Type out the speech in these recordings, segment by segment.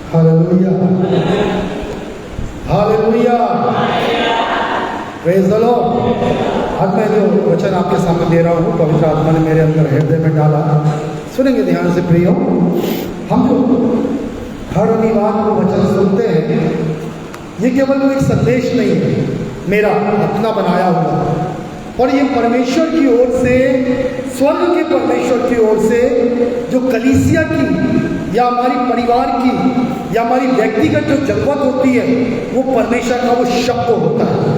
Hallelujah, hallelujah, praise the Lord. आज मैं जो वचन आपके सामने दे रहा हूँ, पवित्र आत्मा ने मेरे अंदर हृदय में डाला। सुनेंगे ध्यान से प्रियो। हम जो हर रविवार को वचन सुनते हैं, ये केवल एक संदेश नहीं है मेरा अपना बनाया हुआ, और ये परमेश्वर की ओर से, स्वर्ग के परमेश्वर की ओर से, जो कलीसिया की या हमारी परिवार की या हमारी व्यक्तिगत जो जरूरत होती है, वो परमेश्वर का वो शब्द होता है।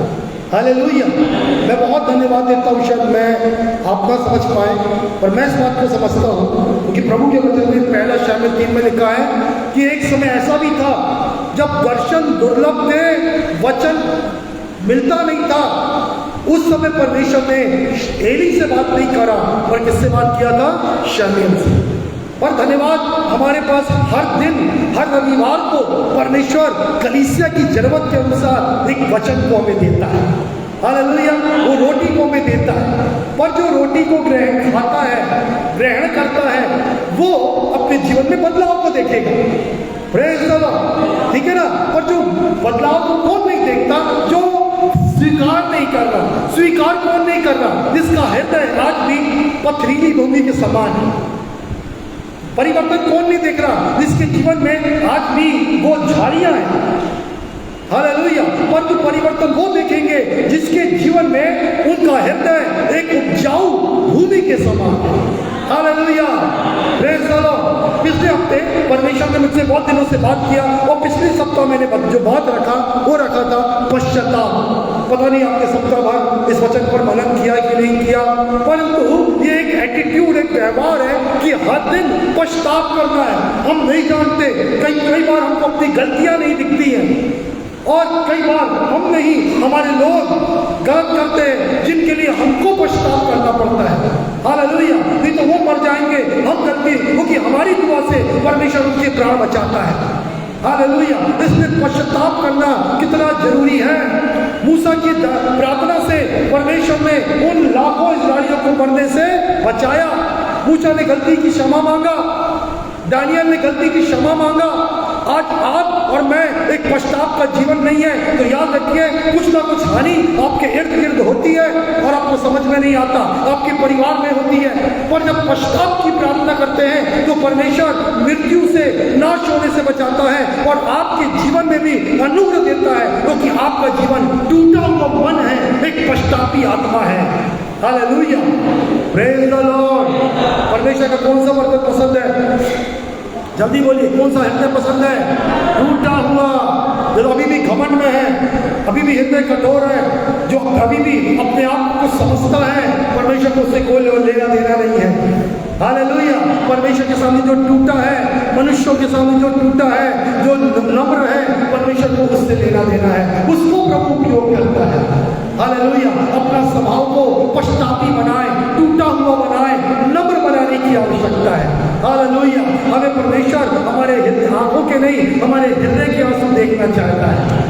हालेलुया। मैं बहुत धन्यवाद देता हूँ, शायद मैं आप ना समझ पाए, पर मैं इस बात को समझता हूँ, क्योंकि प्रभु के वचन में पहला शामिल 3 में लिखा है कि एक समय ऐसा भी था जब दर्शन दुर्लभ थे, वचन मिलता नहीं था। उस समय परमेश्वर ने एली से बात नहीं करा, और किससे बात किया था? शमूएल से। पर धन्यवाद, हमारे पास हर दिन, हर रविवार को परमेश्वर कलीसिया की जरूरत के अनुसार एक वचन को हमें देता है। हालेलुया। वो रोटी को हमें देता है, पर जो रोटी को ग्रहण खाता है, ग्रहण करता है, वो अपने जीवन में बदलाव को देखेगा। Praise the Lord. ठीक है ना? पर जो बदलाव को कौन नहीं देखता? जो स्वीकार नहीं कर रहा। स्वीकार कौन नहीं कर रहा? जिसका हृदय आज भी पथरीली भूमि के समान है। परिवर्तन कौन नहीं देख रहा? जिसके जीवन में आज भी वो झाड़ियां हैं। हालेलुया। परंतु परिवर्तन वो देखेंगे जिसके जीवन में उनका हृदय एक उपजाऊ भूमि के समान है। हालेलुया। Praise the Lord. पिछले हफ्ते परमेश्वर ने मुझसे बहुत दिनों से बात किया, और पिछले सप्ताह मैंने जो बात रखा वो रखा था पश्चाताप। पता नहीं आपने सप्ताह भर इस वचन पर मनन किया कि नहीं किया, परंतु ये एक एटीट्यूड, एक व्यवहार है कि हर दिन पश्चाताप करना है। हम नहीं जानते, कई बार हमको अपनी गलतियां नहीं दिखती हैं, और कई बार हम नहीं, हमारे लोग गलत करते हैं जिनके लिए हमको पश्चाताप करना पड़ता है। हालेलुया। नहीं तो वो मर जाएंगे, हम गलती, क्योंकि हमारी दुआ से परमेश्वर उनके प्राण बचाता है। हालेलुया। इसलिए पश्चाताप करना कितना जरूरी है। मूसा की प्रार्थना से परमेश्वर ने उन लाखों इस्राएलियों को मरने से बचाया। मूसा ने गलती की क्षमा मांगा, दानियल ने गलती की क्षमा मांगा। आज आप और मैं, एक पश्चाताप का जीवन नहीं है तो याद रखिए, कुछ ना कुछ हानि आपके इर्द गिर्द होती है और आपको समझ में नहीं आता, आपके परिवार में होती है। पर जब पश्चाताप की प्रार्थना करते हैं तो परमेश्वर मृत्यु से, नाश होने से बचाता है, और आपके जीवन में भी अनुग्रह देता है, क्योंकि आपका जीवन टूटा हुआ मन है, एक पश्चातापी आत्मा है। हालेलुया। Praise the Lord. परमेश्वर का कौन सा वर्तन पसंद है? जल्दी बोलिए, कौन सा हृदय पसंद है? टूटा हुआ, जो अभी भी घमंड में है, अभी भी हृदय कठोर है, जो अभी भी अपने आप को समझता है, परमेश्वर को उससे कोई लेना देना नहीं है। हालेलुया। परमेश्वर के सामने जो टूटा है, मनुष्यों के सामने जो टूटा है, जो नम्र है, परमेश्वर को उससे लेना देना है, उसको प्रभु उपयोग करता है। हालेलुया। अपना स्वभाव को पश्चातापी बनाए, टूटा हुआ बनाए, नम्र बनाने की आवश्यकता है। हालेलुया। हमें परमेश्वर हमारे आंखों के नहीं, हमारे हृदय के आंसू देखना चाहता है।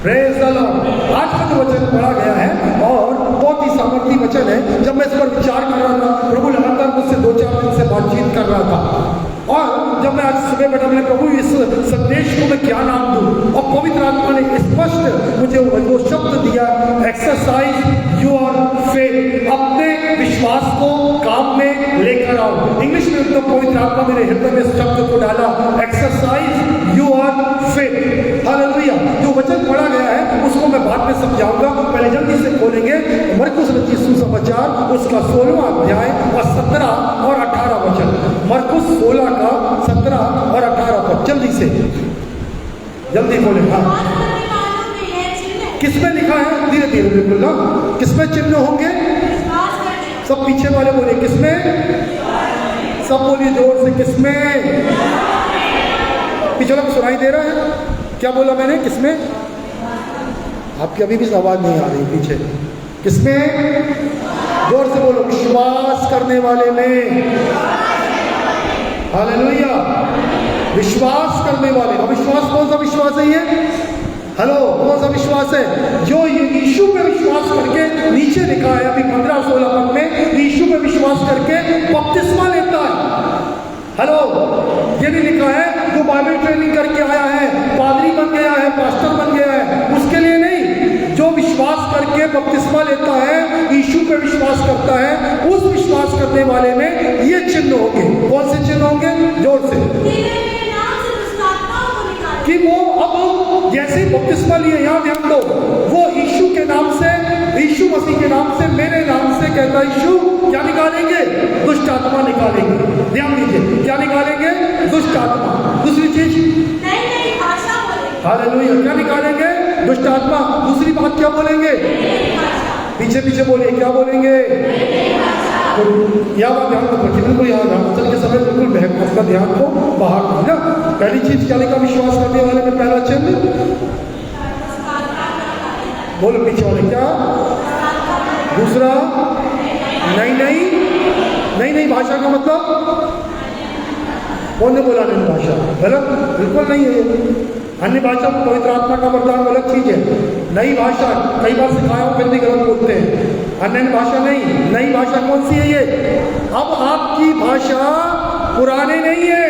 Praise the Lord. आज का जो वचन पढ़ा गया है, और बहुत ही सामर्थी वचन है। जब मैं इस पर विचार कर रहा था, प्रभु लगातार मुझसे 2-4 दिन से बातचीत कर रहा था, और जब मैं आज सुबह बैठा, मैंने प्रभु इस संदेश को मैं क्या नाम दूं, और पवित्र आत्मा ने स्पष्ट मुझे वो शब्द दिया, एक्सरसाइज योर फेथ। अपने विश्वास को काम में लेकर आओ। इंग्लिश में तो पवित्र आत्मा मेरे हृदय में शब्द को डाला, एक्सरसाइज योर फेथ। हालेलुया। जो वचन पढ़ा गया है उसको मैं बाद में समझाऊंगा, पहले जल्दी से खोलेंगे मरकुस रचित सुसमाचार, उसका 16वां अध्याय और 17 और 18 वचन। मरकुस 16 का 17 और 18 पद, जल्दी से, जल्दी खोलें। हाँ, किसमें लिखा है? धीरे धीरे बिल्कुल ना। किसमें चिन्ह होंगे? सब पीछे वाले बोलिए, किसमें? सब बोलिए जोर से, किसमें? पीछे लोग सुनाई दे रहा है? क्या बोला मैंने? किसमें? आपकी अभी भी आवाज नहीं आ रही पीछे। किसमें? जोर से बोलो, विश्वास करने वाले में। हालेलुया। विश्वास करने वाले। विश्वास कौन सा विश्वास है ये? हेलो, कौन सा विश्वास है? जो यीशु पे विश्वास करके, नीचे लिखा है अभी 15-16 पद में, यीशु पे विश्वास करके बपतिस्मा लेता है। हेलो, ये नहीं लिखा है जो बाइबल ट्रेनिंग करके आया है, पादरी बन गया है, पास्टर बन गया है, उसके लिए नहीं। जो विश्वास करके बपतिस्मा लेता है, यीशु पे विश्वास करता है, उस विश्वास करने वाले में ये चिन्ह होंगे। कौन से चिन्ह होंगे? जोर से। कि वो अब जैसे बपतिस्मा लिए, यहाँ ध्यान दो, वो यीशु के नाम से, यीशु मसीह के नाम से, मेरे नाम से कहता यीशु क्या निकालेंगे? दुष्ट आत्मा निकालेंगे। ध्यान दीजिए, क्या निकालेंगे? दुष्ट आत्मा। दूसरी चीज, हालेलुया, क्या निकालेंगे? दुष्ट आत्मा। दूसरी बात क्या बोलेंगे? पीछे पीछे बोलिए, क्या बोलेंगे? तो यह बात ध्यान रखो, बिल्कुल यहाँ चल के समय बिल्कुल बहक उसका ध्यान को बाहर ना। पहली चीज क्या लिखा विश्वास करने वाले में? पहला चिन्ह बोलो पीछे वाले, क्या? दूसरा, नहीं नहीं नहीं नहीं भाषा का मतलब कौन ने बोला नहीं भाषा? गलत, बिल्कुल नहीं है। अन्य भाषा पवित्र आत्मा का वरदान अलग चीज है। नई भाषा कई बार सिखाया हूं, फिर भी गलत बोलते हैं। अन्य भाषा नहीं, नई भाषा कौन सी है ये? अब आपकी भाषा पुराने नहीं है।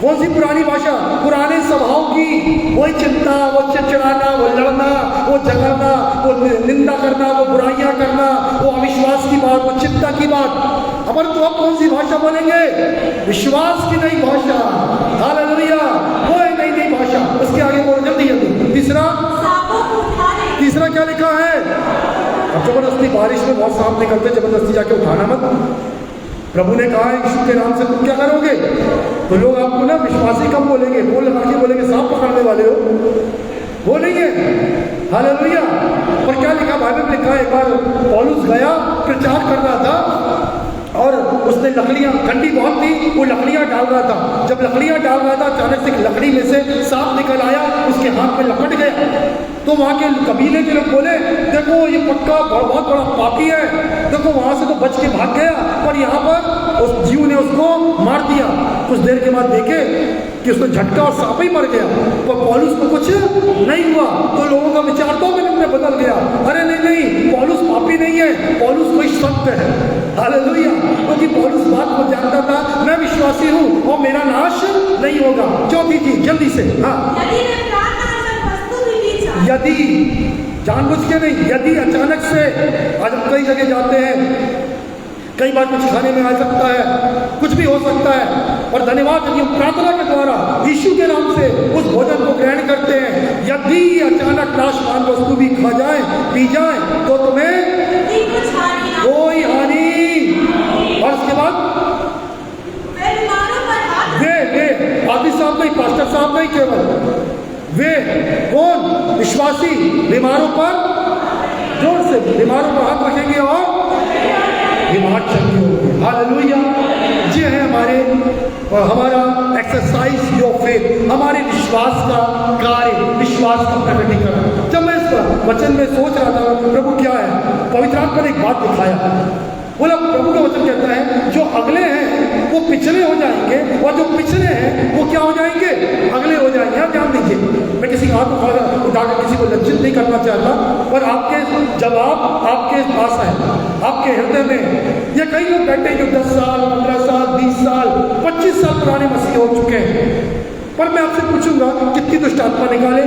कौन सी पुरानी भाषा? पुराने स्वभाव की, वही चिंता, वो चिड़चिड़ाना, वो लड़ना, वो झगड़ना, वो निंदा करना, वो बुराइयां करना, वो अविश्वास की बात, वो चिंता की बात। अब तो आप कौन सी भाषा बोलेंगे? विश्वास की नई भाषा। हालेलुया, वो है नई भाषा। उसके आगे बोलो जल्दी जल्दी। तीसरा क्या लिखा है? अब जबरदस्ती बारिश में बहुत सांप निकलते, जबरदस्ती जाके उठाना मत। प्रभु ने कहा है यीशु के नाम से तुम क्या करोगे? तो लोग आपको ना विश्वासी कम बोलेंगे, बोल लगा के बोलेंगे सांप पकड़ने वाले हो, बोलेंगे। हालेलुया। पर क्या लिखा बाइबल में? लिखा है एक बार पौलुस गया, प्रचार कर रहा था और उसने लकड़ियां, ठंडी बहुत थी, वो लकड़ियां डाल रहा था। जब लकड़ियां डाल रहा था, अचानक से लकड़ी में से सांप निकल आया, उसके हाथ में लपट गया। तो वहां के कबीले के लोग बोले देखो ये पक्का बहुत बड़ा पापी है, देखो वहां से तो बच के भाग गया और यहाँ पर उस जीव ने उसको मार दिया। कुछ देर के बाद देखे कि उसको झटका और सांप ही मर गया, पर पौलुस को कुछ नहीं हुआ। तो लोगों का विचार 2 मिनट में बदल गया। अरे नहीं नहीं, पौलुस पापी नहीं है, पौलुस कोई संत है। हालेलुया, क्योंकि पौलुस बात को जानता था, मैं विश्वासी हूँ और मेरा नाश नहीं होगा। चौथी चीज जल्दी से, हाँ, यदि जानबूझ के नहीं, यदि अचानक से, आज हम कई जगह जाते हैं, कई बार कुछ खाने में आ सकता है, कुछ भी हो सकता है, और धन्यवाद यदि हम प्रार्थना के द्वारा यीशु के नाम से उस भोजन को ग्रहण करते हैं, यदि अचानक नाशवान वस्तु भी खा जाए, पी जाए, तो तुम्हें कोई हानि। और उसके बाद वे पादी साहब नहीं, पास्टर साहब नहीं, केवल वे कौन? विश्वासी बीमारों पर, जोर से, बीमारों पर हाथ रखेंगे और बीमार चंगे होंगे। हालेलुया। ये है हमारा एक्सरसाइज योर फेथ, हमारे विश्वास का कार्य, विश्वास का प्रकटीकरण। जब मैं इस पर वचन में सोच रहा था प्रभु क्या है, पवित्र आत्मा ने एक बात दिखाया। बोला प्रभु का वचन कहता है जो अगले हैं वो पिछले हो जाएंगे और जो पिछले हैं वो क्या हो जाएंगे? अगले हो जाएंगे। आप ध्यान दीजिए, मैं किसी हाथ उठाकर किसी को लज्जित नहीं करना चाहता, पर आपके जवाब आपके पास है, आपके हृदय में। ये कई लोग बैठे जो 10 साल, 15 साल, 20 साल, 25 साल पुराने मसीह हो चुके हैं, पर मैं आपसे पूछूंगा कितनी दुष्ट आत्मा निकाले,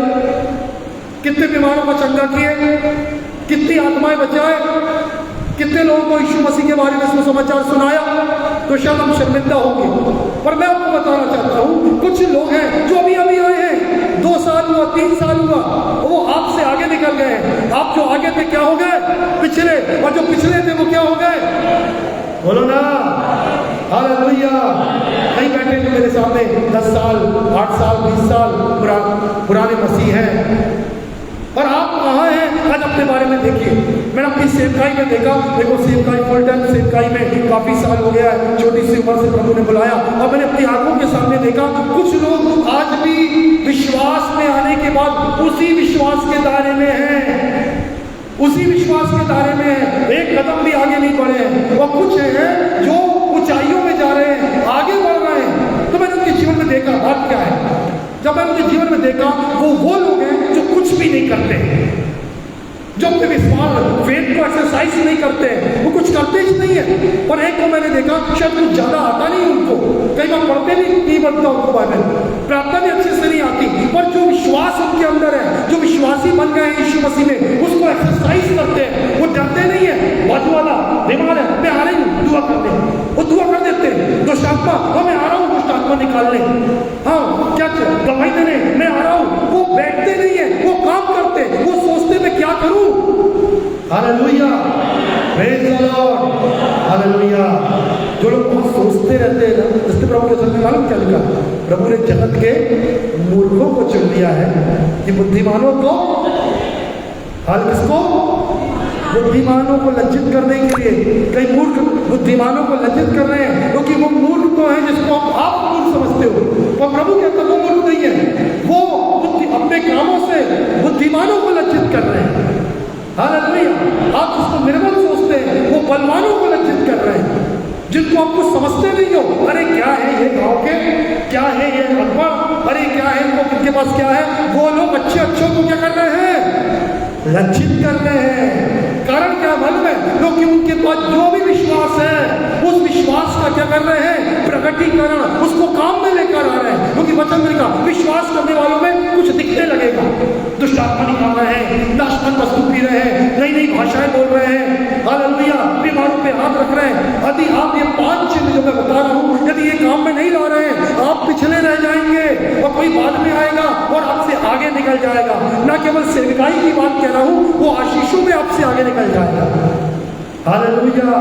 कितने बीमारों को चंगा किए, कितनी आत्माएं बचाए, कितने लोगों को यीशु मसीह के बारे में इसमें समाचार सुनाया, तो शायद हम शर्मिंदा होंगे। पर मैं आपको बताना चाहता हूँ कुछ लोग हैं जो अभी अभी आए हैं, 2 साल हुआ, 3 साल हुआ, वो आपसे आगे निकल गए। आप जो आगे थे क्या हो गए? पिछले। और जो पिछले थे वो क्या हो गए? बोलो ना, हालेलुया। कहीं बैठे जो मेरे सामने 10 साल, 8 साल, 20 साल पुराने मसीह हैं, और आप कहाँ हैं? आज अपने बारे में देखिए। मैंने अपनी सेवकाई में देखा, देखो सेवकाई फुल टाइम सेवकाई में काफी साल हो गया है, छोटी सी उम्र से प्रभु ने बुलाया, और मैंने अपनी आंखों के सामने देखा कुछ लोग आज भी विश्वास में आने के बाद उसी विश्वास के दायरे में हैं, उसी विश्वास के दायरे में हैं, एक कदम भी आगे नहीं बढ़े हैं। और कुछ हैं जो ऊंचाइयों में जा रहे हैं, आगे बढ़ रहे हैं। तो मैंने उनके जीवन में देखा बात क्या है। जब मैंने उनके जीवन में देखा वो लोग हैं जो कुछ भी नहीं करते, जो अपने विश्वास फेथ को एक्सरसाइज नहीं करते हैं, वो कुछ करते ही नहीं है। और एक को मैंने देखा शायद कुछ ज्यादा आता नहीं उनको, कई बार पढ़ते भी नहीं नहीं बनता उनको बाइबल, प्रार्थना भी अच्छे से नहीं आती, पर जो विश्वास उनके अंदर है, जो विश्वासी बन गए हैं यीशु मसीह में, उसको एक्सरसाइज करते हैं। वो डरते नहीं है, बाजू वाला बीमार है, मैं आ रही हूँ, दुआ कर दे, वो दुआ कर देते हैं। दुष्ट आत्मा, मैं आ रहा हूँ दुष्ट आत्मा निकालने, हाँ क्या दवाई देने, मैं आ रहा हूँ। वो बैठते नहीं है, वो काम करते, वो सोचते मैं क्या करूँ। Hallelujah, praise the Lord, hallelujah. जो लोग बहुत सोचते रहते हैं ना, इसलिए प्रभु के वचन में मालूम क्या लिखा, प्रभु ने जगत के मूर्खों को चुन लिया है कि बुद्धिमानों को, हाल किसको, बुद्धिमानों को लज्जित करने के लिए। कई मूर्ख बुद्धिमानों को लज्जित कर रहे हैं, क्योंकि वो मूर्ख तो है जिसको आप मूर्ख समझते हो, पर प्रभु कहता वो मूर्ख नहीं है, वो अपने कामों से बुद्धिमानों को लज्जित कर रहे हैं। हालेलुया, आप जिसको निर्बल सोचते हैं वो बलवानों को लज्जित कर रहे हैं, जिनको आप कुछ समझते नहीं हो। अरे क्या है ये गांव के, क्या है ये अनपढ़, अरे क्या है इनको, किनके पास क्या है, वो लोग अच्छों को क्या कर रहे हैं, लज्जित कर रहे हैं। कारण क्या मालूम है, क्योंकि उनके पास जो भी विश्वास है, उस विश्वास का क्या कर रहे हैं, प्रकटीकरण, उसको काम में लेकर आ रहे हैं। क्योंकि वचन में लिखा, विश्वास करने वालों में कुछ दिखने लगेगा। दुष्ट आत्मा निकाल रहे हैं, नाशवान वस्तु पी रहे हैं, नई नई भाषाएं बोल रहे हैं, हालेलुया, बीमारों पे हाथ रख रहे हैं। यदि आप ये 5 चिन्ह जो मैं बता रहा हूँ, यदि ये काम में नहीं ला रहे हैं, आप पिछले रह जाएंगे और कोई बाद में आएगा और आपसे आगे निकल जाएगा। ना केवल सेवकाई की बात कह रहा हूँ, वो आशीषों में आपसे आगे निकल जाएगा। Hallelujah,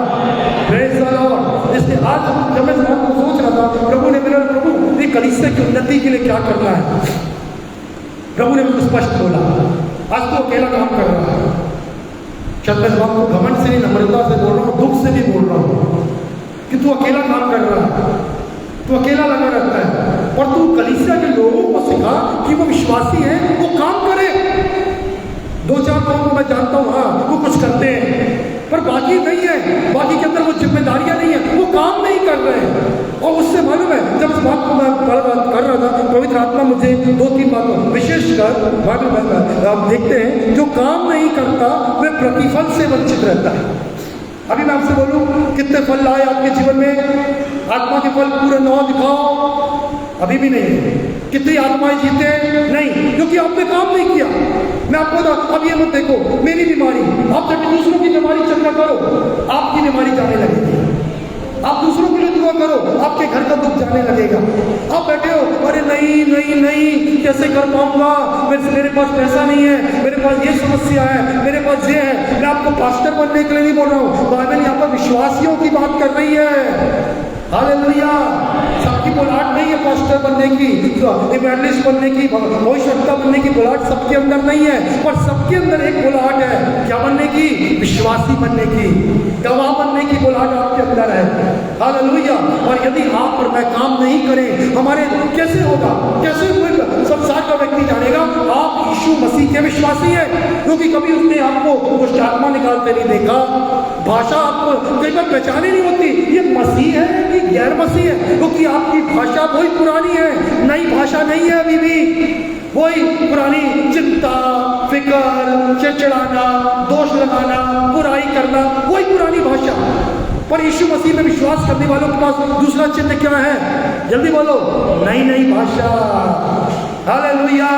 praise the Lord. इसलिए आज जब मैं बात को सोच रहा था, प्रभु ने मेरे, प्रभु ये कलीसिया की उन्नति के लिए क्या करना है, प्रभु ने मुझे स्पष्ट बोला। आज तो अकेला काम कर रहा है, शायद मैं बात को घमंड से नहीं, नम्रता से बोल रहा हूँ, दुख से भी बोल रहा हूँ कि तू अकेला काम कर रहा है, तू अकेला लगा रहता है, और तू कलीसिया के लोगों को सिखा कि वो विश्वासी है, वो काम करे। 2-4 लोगों को मैं जानता हूँ, हाँ वो कुछ करते हैं, पर बाकी नहीं है, बाकी के अंदर वो जिम्मेदारियां नहीं है, वो काम नहीं कर रहे हैं। और उससे मालूम है, जब इस बात को मैं कर रहा था, पवित्र आत्मा मुझे 2-3 बातों, विशेषकर आप देखते हैं जो काम नहीं करता वह प्रतिफल से वंचित रहता है। अभी मैं आपसे बोलूं, कितने फल लाए आपके जीवन में, आत्मा के फल पूरे 9 दिखाओ, अभी भी नहीं है। कितनी आत्माएं जीते, नहीं, क्योंकि आपने काम नहीं किया। मैं आपको बता, अब ये मत देखो मेरी बीमारी, आप जब दूसरों की बीमारी चर्चा करो, आपकी बीमारी जाने लगेगी। आप दूसरों के लिए दुआ करो, आपके घर का दुख जाने लगेगा। आप बैठे हो, अरे नहीं नहीं नहीं, कैसे कर पाऊंगा, मेरे पास पैसा नहीं है, मेरे पास ये समस्या है, मेरे पास ये है। मैं आपको पास्टर बनने के लिए नहीं बोल रहा हूँ, बाइबल यहाँ पर विश्वासियों की बात कर रही है। हालेलुया, सबकी बुलाहट नहीं है पास्टर बनने की, इवेंजलिस्ट बनने की, भविष्यवक्ता बनने की बुलाहट सबके अंदर नहीं है, पर सबके अंदर एक बुलाहट है, क्या बनने की, विश्वासी बनने की, गवाह बनने की बुलाहट आपके अंदर है। हालेलुया। और यदि आप और मैं काम नहीं करें, हमारे कैसे होगा, कैसे संसार का व्यक्ति जानेगा आप यीशु मसीह के विश्वासी हैं, क्योंकि कभी उसने आपको दुष्ट आत्मा निकालते नहीं देखा, भाषा आपको कई बार पहचान ही नहीं होती, ये मसीह है कि गैर मसीह है, क्योंकि आपकी भाषा वही पुरानी है, नई भाषा नहीं है। अभी भी वही पुरानी चिंता, फिक्र, चिड़चिड़ाना, दोष लगाना, बुराई करना, वही पुरानी भाषा। पर यीशु मसीह में विश्वास करने वालों के पास दूसरा चिन्ह क्या है, जल्दी बोलो, नई नई भाषा। Hallelujah,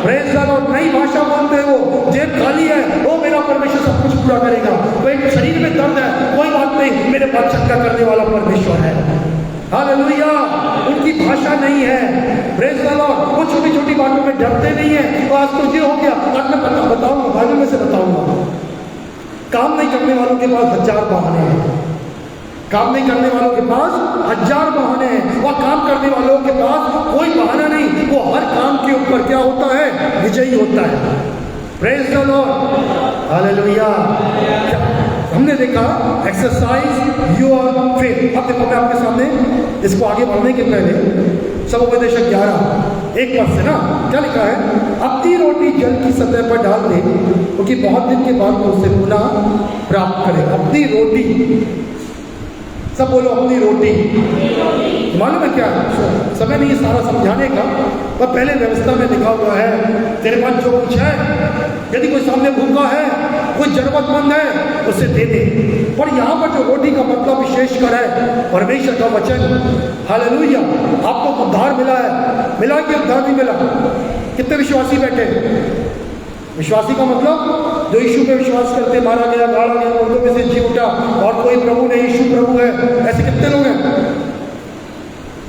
praise the Lord. नई भाषा बोलते हो, जेब खाली है, वो मेरा परमेश्वर सब कुछ पूरा करेगा। कोई शरीर में दर्द है, कोई बात नहीं, मेरे पास चंगा करने वाला परमेश्वर है। हालेलुया, उनकी भाषा नहीं है। Praise the Lord. वो छोटी छोटी बातों में डरते नहीं है। तो आज तो ये हो गया, आज मैं बताऊंगा, बाइबल में से बताऊंगा। काम नहीं करने वालों के पास 1000 बहाने हैं, काम नहीं करने वालों के पास 1000 बहाने हैं, और काम करने वालों के पास कोई बहाना नहीं, वो हर काम के ऊपर क्या होता है, विजयी होता है। Praise the Lord, hallelujah. हमने देखा एक्सरसाइज योर फेथ। अब देखो मैं आपके सामने इसको आगे बढ़ने के पहले समुपदेशक 11:1 से ना क्या लिखा है, अपनी रोटी जल की सतह पर डाल दे, क्योंकि बहुत दिन के बाद तो उसे पुनः प्राप्त करे। अपनी रोटी, सब बोलो अपनी रोटी। मालूम है क्या, समय नहीं है सारा समझाने का, पर पहले व्यवस्था में लिखा हुआ है तेरे पास जो कुछ है, यदि कोई सामने भूखा है, कोई जरूरतमंद है, उसे दे दे। पर यहाँ पर जो रोटी का मतलब विशेष कर है परमेश्वर का वचन, हालेलुया। आपको उद्धार मिला है, मिला कि उद्धार नहीं मिला? कितने विश्वासी बैठे? विश्वासी का मतलब जो यीशु पे विश्वास करते, मारा गया, गाड़ा गया, मुर्दों में से जी उठा और कोई प्रभु नहीं, यीशु प्रभु है, ऐसे कितने लोग हैं?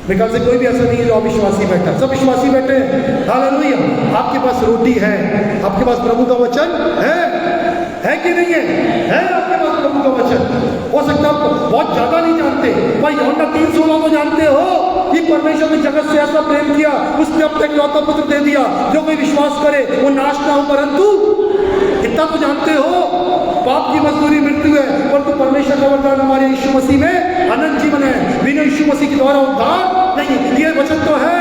मेरे ख्याल से कोई भी ऐसा नहीं है जो अविश्वासी बैठा, सब विश्वासी बैठे हैं। हालेलुया। आपके पास रोटी है, आपके पास प्रभु का वचन है कि नहीं है? है आपके पास प्रभु का वचन। हो सकता है बहुत ज्यादा नहीं जानते, पर यूहन्ना 3:16 को जानते हो कि परमेश्वर ने जगत से ऐसा प्रेम किया, उसने अब तक इकलौता पुत्र दे दिया, जो कोई विश्वास करे वो नाश ना हो परंतु, इतना तो जानते हो। पाप की मजदूरी मृत्यु है, परंतु परमेश्वर का वरदान हमारे यीशु मसीह में अनंत जीवन है, बिना यीशु मसीह के द्वारा उद्धार नहीं। ये वचन तो है।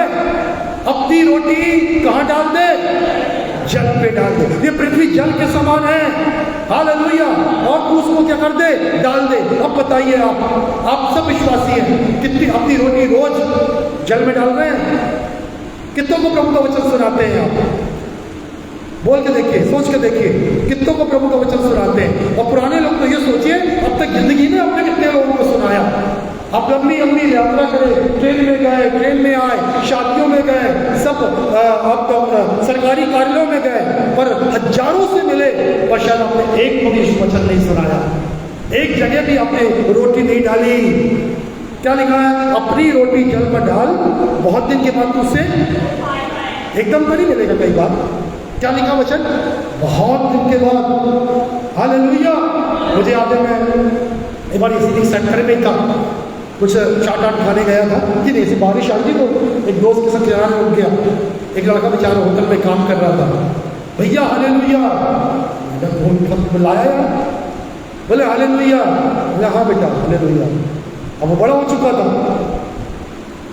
अपनी रोटी कहाँ डाल दे? जल पे डाल दे। ये पृथ्वी जल के समान है, हालेलुया। और तू उसको क्या कर दे? डाल दे। अब बताइए आप सब विश्वासी हैं, कितनी अपनी रोटी रोज जल में डाल रहे हैं? कितनों को प्रभु का वचन सुनाते हैं आप? बोल के देखिए, सोच के देखिए, कितनों को प्रभु का वचन सुनाते हैं? और पुराने लोग तो ये सोचिए, अब तक जिंदगी में अपने कितने लोगों को सुनाया। अब लंबी लंबी यात्रा करे, ट्रेन में गए, ट्रेन में आए, शादियों में गए, सब अब सरकारी कार्यालयों में गए, पर हजारों से मिले, पर शायद आपने एक को भी वचन नहीं सुनाया, एक जगह भी आपने रोटी नहीं डाली। क्या लिखा है? अपनी रोटी जल पर डाल, बहुत दिन के बाद तुझसे एकदम तो नहीं मिलेगा। कई बार क्या लिखा वचन? बहुत दिन के बाद। हालेलुया। मुझे याद है, मैं एक बार इसी सेंटर में था, कुछ चाट आट खाने गया था कि नहीं, ऐसी बारिश आ गई तो एक दोस्त के साथ किराना रुक गया। एक लड़का बेचारा होटल में काम कर रहा था। भैया हालेलुया, बुलाया यार, बोले हालेलुया। बोले हाँ बेटा हालेलुया। अब वो बड़ा हो चुका था,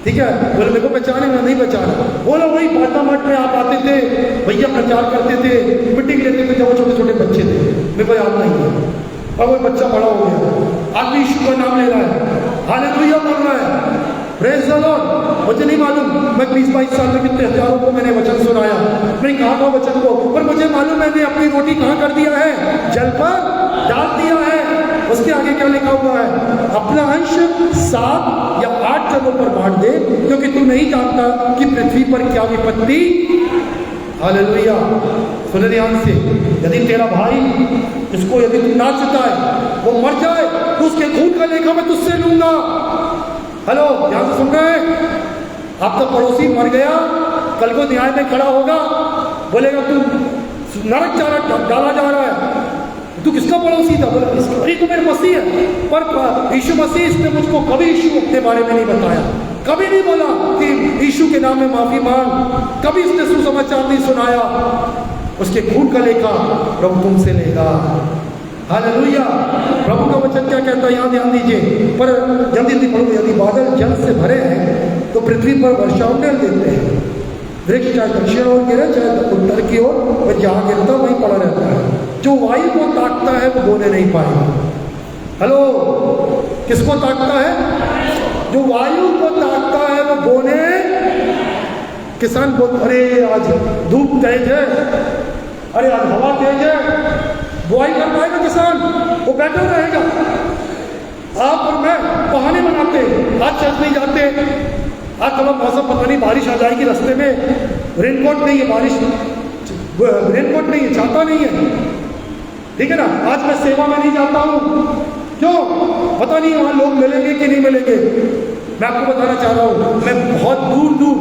ठीक है। बोले मेरे को पहचाने, मैं नहीं पहचाना। बोला वही बाटा मठ में आप आते थे, भैया प्रचार करते थे, मीटिंग लेते थे जब वो छोटे छोटे बच्चे थे, मेरे को याद नहीं है। अब वो बच्चा बड़ा हो गया, आदमी यीशु का नाम ले रहा है, हालेलुया बोल रहा है, प्रेज द लॉर्ड। मुझे नहीं मालूम मैं 20-22 साल में कितने हजारों को मैंने वचन सुनाया, नहीं कहा था वचन को, पर मुझे मालूम मैंने अपनी रोटी कहाँ कर दिया है? जल पर डाल दिया है। उसके आगे क्या लिखा हुआ है? अपना अंश 7 या 8 जगहों पर बांट दे, क्योंकि तू नहीं जानता कि पृथ्वी पर क्या विपत्ति। हालेलुया। सुन ध्यान से, यदि तेरा भाई इसको यदि तू ना चिताए, वो मर जाए, तो उसके खून का लेखा मैं तुझसे लूंगा। हेलो, ध्यान से सुन रहे हैं? आपका पड़ोसी मर गया, कल को न्याय में खड़ा होगा, बोलेगा तू नरक डाला जा रहा है, तू किसका पड़ोसी था? बोला अरे तो मेरे मसीह है। पर यीशु मसीह इसने मुझको कभी यीशु अपने बारे में नहीं बताया, कभी नहीं बोला कि यीशु के नाम में माफी मांग, कभी इसने सुसमाचार नहीं सुनाया। उसके खून का लेखा प्रभु तुमसे लेगा। हालेलुया। प्रभु का वचन क्या कहता है? यहाँ ध्यान दीजिए, पर जल्दी जल्दी पढ़ो। यदि बादल जल से भरे हैं तो पृथ्वी पर वर्षा उंडेल देते हैं। वृक्ष चाहे दक्षिण ओर गिरे चाहे उत्तर की ओर, वह जहाँ गिरता वहीं पड़ा रहता है। जो वायु को ताकता है वो बोने नहीं पाएगा। हेलो, किसको ताकता है? जो वायु को ताकता है वो बोने। किसान बोल, अरे आज धूप तेज है, अरे आज हवा तेज है, बुआई कर पाएगा किसान? वो बैठा रहेगा। आप और मैं बहाने बनाते, आज चल नहीं जाते, आज थोड़ा मौसम पता नहीं, बारिश आ जाएगी रास्ते में, रेनकोट नहीं है, बारिश रेनकोट नहीं है, छाता नहीं है, ठीक है ना। आज मैं सेवा में नहीं जाता हूँ, क्यों? पता नहीं वहाँ लोग मिलेंगे कि नहीं मिलेंगे। मैं आपको बताना चाह रहा हूँ, मैं बहुत दूर दूर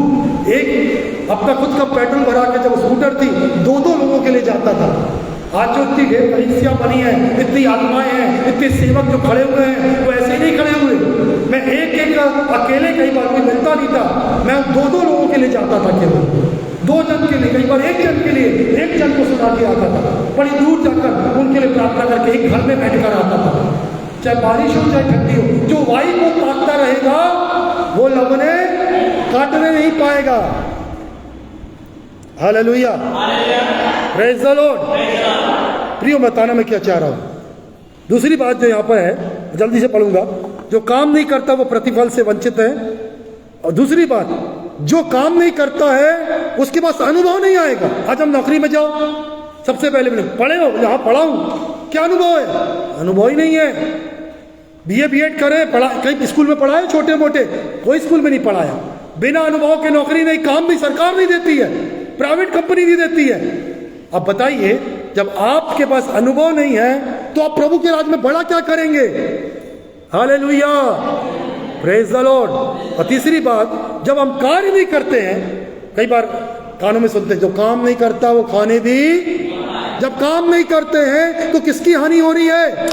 एक अपना खुद का पेट्रोल भरा के जब स्कूटर थी 2-2 लोगों के लिए जाता था। आज जो इतनी ढेर कलीसिया बनी है, इतनी आत्माएं हैं, इतने सेवक जो खड़े हुए हैं, वो ऐसे ही नहीं खड़े हुए। मैं एक एक अकेले कई बार भी मिलता नहीं था, मैं 2-2 लोगों के लिए जाता था, केवल 2 जन के लिए, कई बार 1 जन के लिए, 1 जन को सुना के आता था, बड़ी दूर जाकर उनके लिए प्रार्थना करके एक घर में बैठ कर आता था, चाहे बारिश हो चाहे ठंडी हो। जो वायु को ताकता रहेगा वो लवने काटने नहीं पाएगा। Hallelujah, praise the Lord. प्रियो, बताना मैं क्या चाह रहा हूं। दूसरी बात जो यहां पर है, जल्दी से पढ़ूंगा, जो काम नहीं करता वो प्रतिफल से वंचित है। और दूसरी बात, जो काम नहीं करता है उसके पास अनुभव नहीं आएगा। आज हम नौकरी में जाओ, सबसे पहले बोले पढ़े हो, हाँ पढ़ा हूं, क्या अनुभव है? अनुभव ही नहीं है। बीए बीएड करें, पढ़ा कहीं स्कूल में पढ़ाए छोटे मोटे? कोई स्कूल में नहीं पढ़ाया। बिना अनुभव के नौकरी नहीं, काम भी सरकार नहीं देती है, प्राइवेट कंपनी नहीं देती है। अब बताइए, जब आपके पास अनुभव नहीं है तो आप प्रभु के राज में बड़ा क्या करेंगे? Hallelujah, praise the Lord. और तीसरी बात, जब हम कार्य नहीं करते हैं, कई बार कानों में सुनते हैं जो काम नहीं करता वो खाने भी। जब काम नहीं करते हैं तो किसकी हानि हो रही है?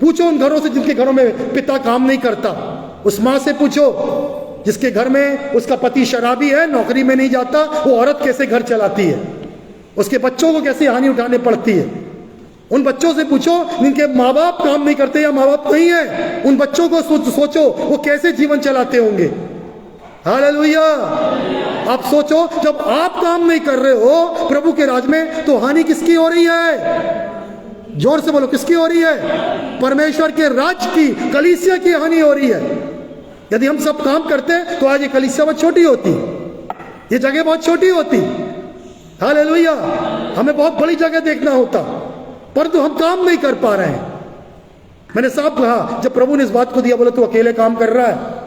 पूछो उन घरों से जिनके घरों में पिता काम नहीं करता, उस माँ से पूछो जिसके घर में उसका पति शराबी है, नौकरी में नहीं जाता, वो औरत कैसे घर चलाती है, उसके बच्चों को कैसे हानि उठाने पड़ती है। उन बच्चों से पूछो जिनके माँ बाप काम नहीं करते या माँ बाप नहीं है, उन बच्चों को सोचो वो कैसे जीवन चलाते होंगे। हालेलुया। आप सोचो, जब आप काम नहीं कर रहे हो प्रभु के राज में तो हानि किसकी हो रही है? जोर से बोलो, किसकी हो रही है? परमेश्वर के राज की, कलीसिया की हानि हो रही है। यदि हम सब काम करते तो आज ये कलीसिया बहुत छोटी होती, ये जगह बहुत छोटी होती। हालेलुया। हमें बहुत बड़ी जगह देखना होता, परंतु हम काम नहीं कर पा रहे हैं। मैंने साफ कहा, जब प्रभु ने इस बात को दिया, बोला तू अकेले काम कर रहा है,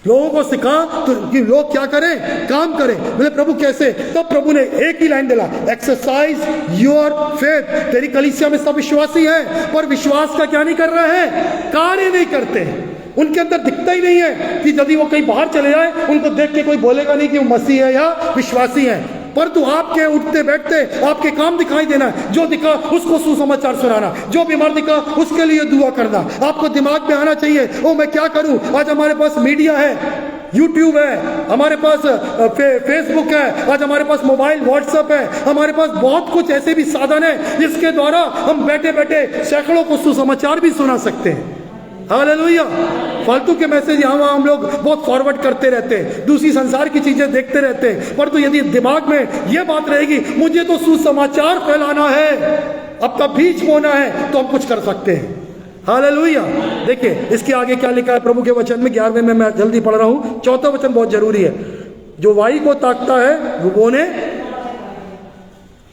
लोगों को सिखा तो कि लोग क्या करें, काम करें। बोले प्रभु कैसे? तब प्रभु ने एक ही लाइन दिला, एक्सरसाइज योर फेथ। तेरी कलीसिया में सब विश्वासी है, पर विश्वास का क्या नहीं कर रहे हैं? कार्य नहीं करते हैं। उनके अंदर दिखता ही नहीं है कि यदि वो कहीं बाहर चले जाए उनको देख के कोई बोलेगा नहीं कि वो मसीह है या विश्वासी है, परंतु आपके उठते बैठते आपके काम दिखाई देना, जो दिखा उसको सुसमाचार सुनाना, जो बीमार दिखा उसके लिए दुआ करना। आपको दिमाग में आना चाहिए, ओ मैं क्या करूं। आज हमारे पास मीडिया है, यूट्यूब है, हमारे पास फेसबुक है, आज हमारे पास मोबाइल व्हाट्सएप है, हमारे पास बहुत कुछ ऐसे भी साधन है जिसके द्वारा हम बैठे बैठे सैकड़ों को सुसमाचार भी सुना सकते हैं। हालेलुया। फालतू के मैसेज यहाँ वहाँ हम लोग बहुत फॉरवर्ड करते रहते हैं, दूसरी संसार की चीजें देखते रहते हैं, परंतु यदि दिमाग में यह बात रहेगी मुझे तो सुसमाचार फैलाना है, अपना बीज बोना है, तो हम कुछ कर सकते हैं। हालेलुया। देखिए इसके आगे क्या लिखा है प्रभु के वचन में, 11वें में मैं जल्दी पढ़ रहा हूं, 4वां वचन बहुत जरूरी है। जो वाई को ताकता है वो बोने,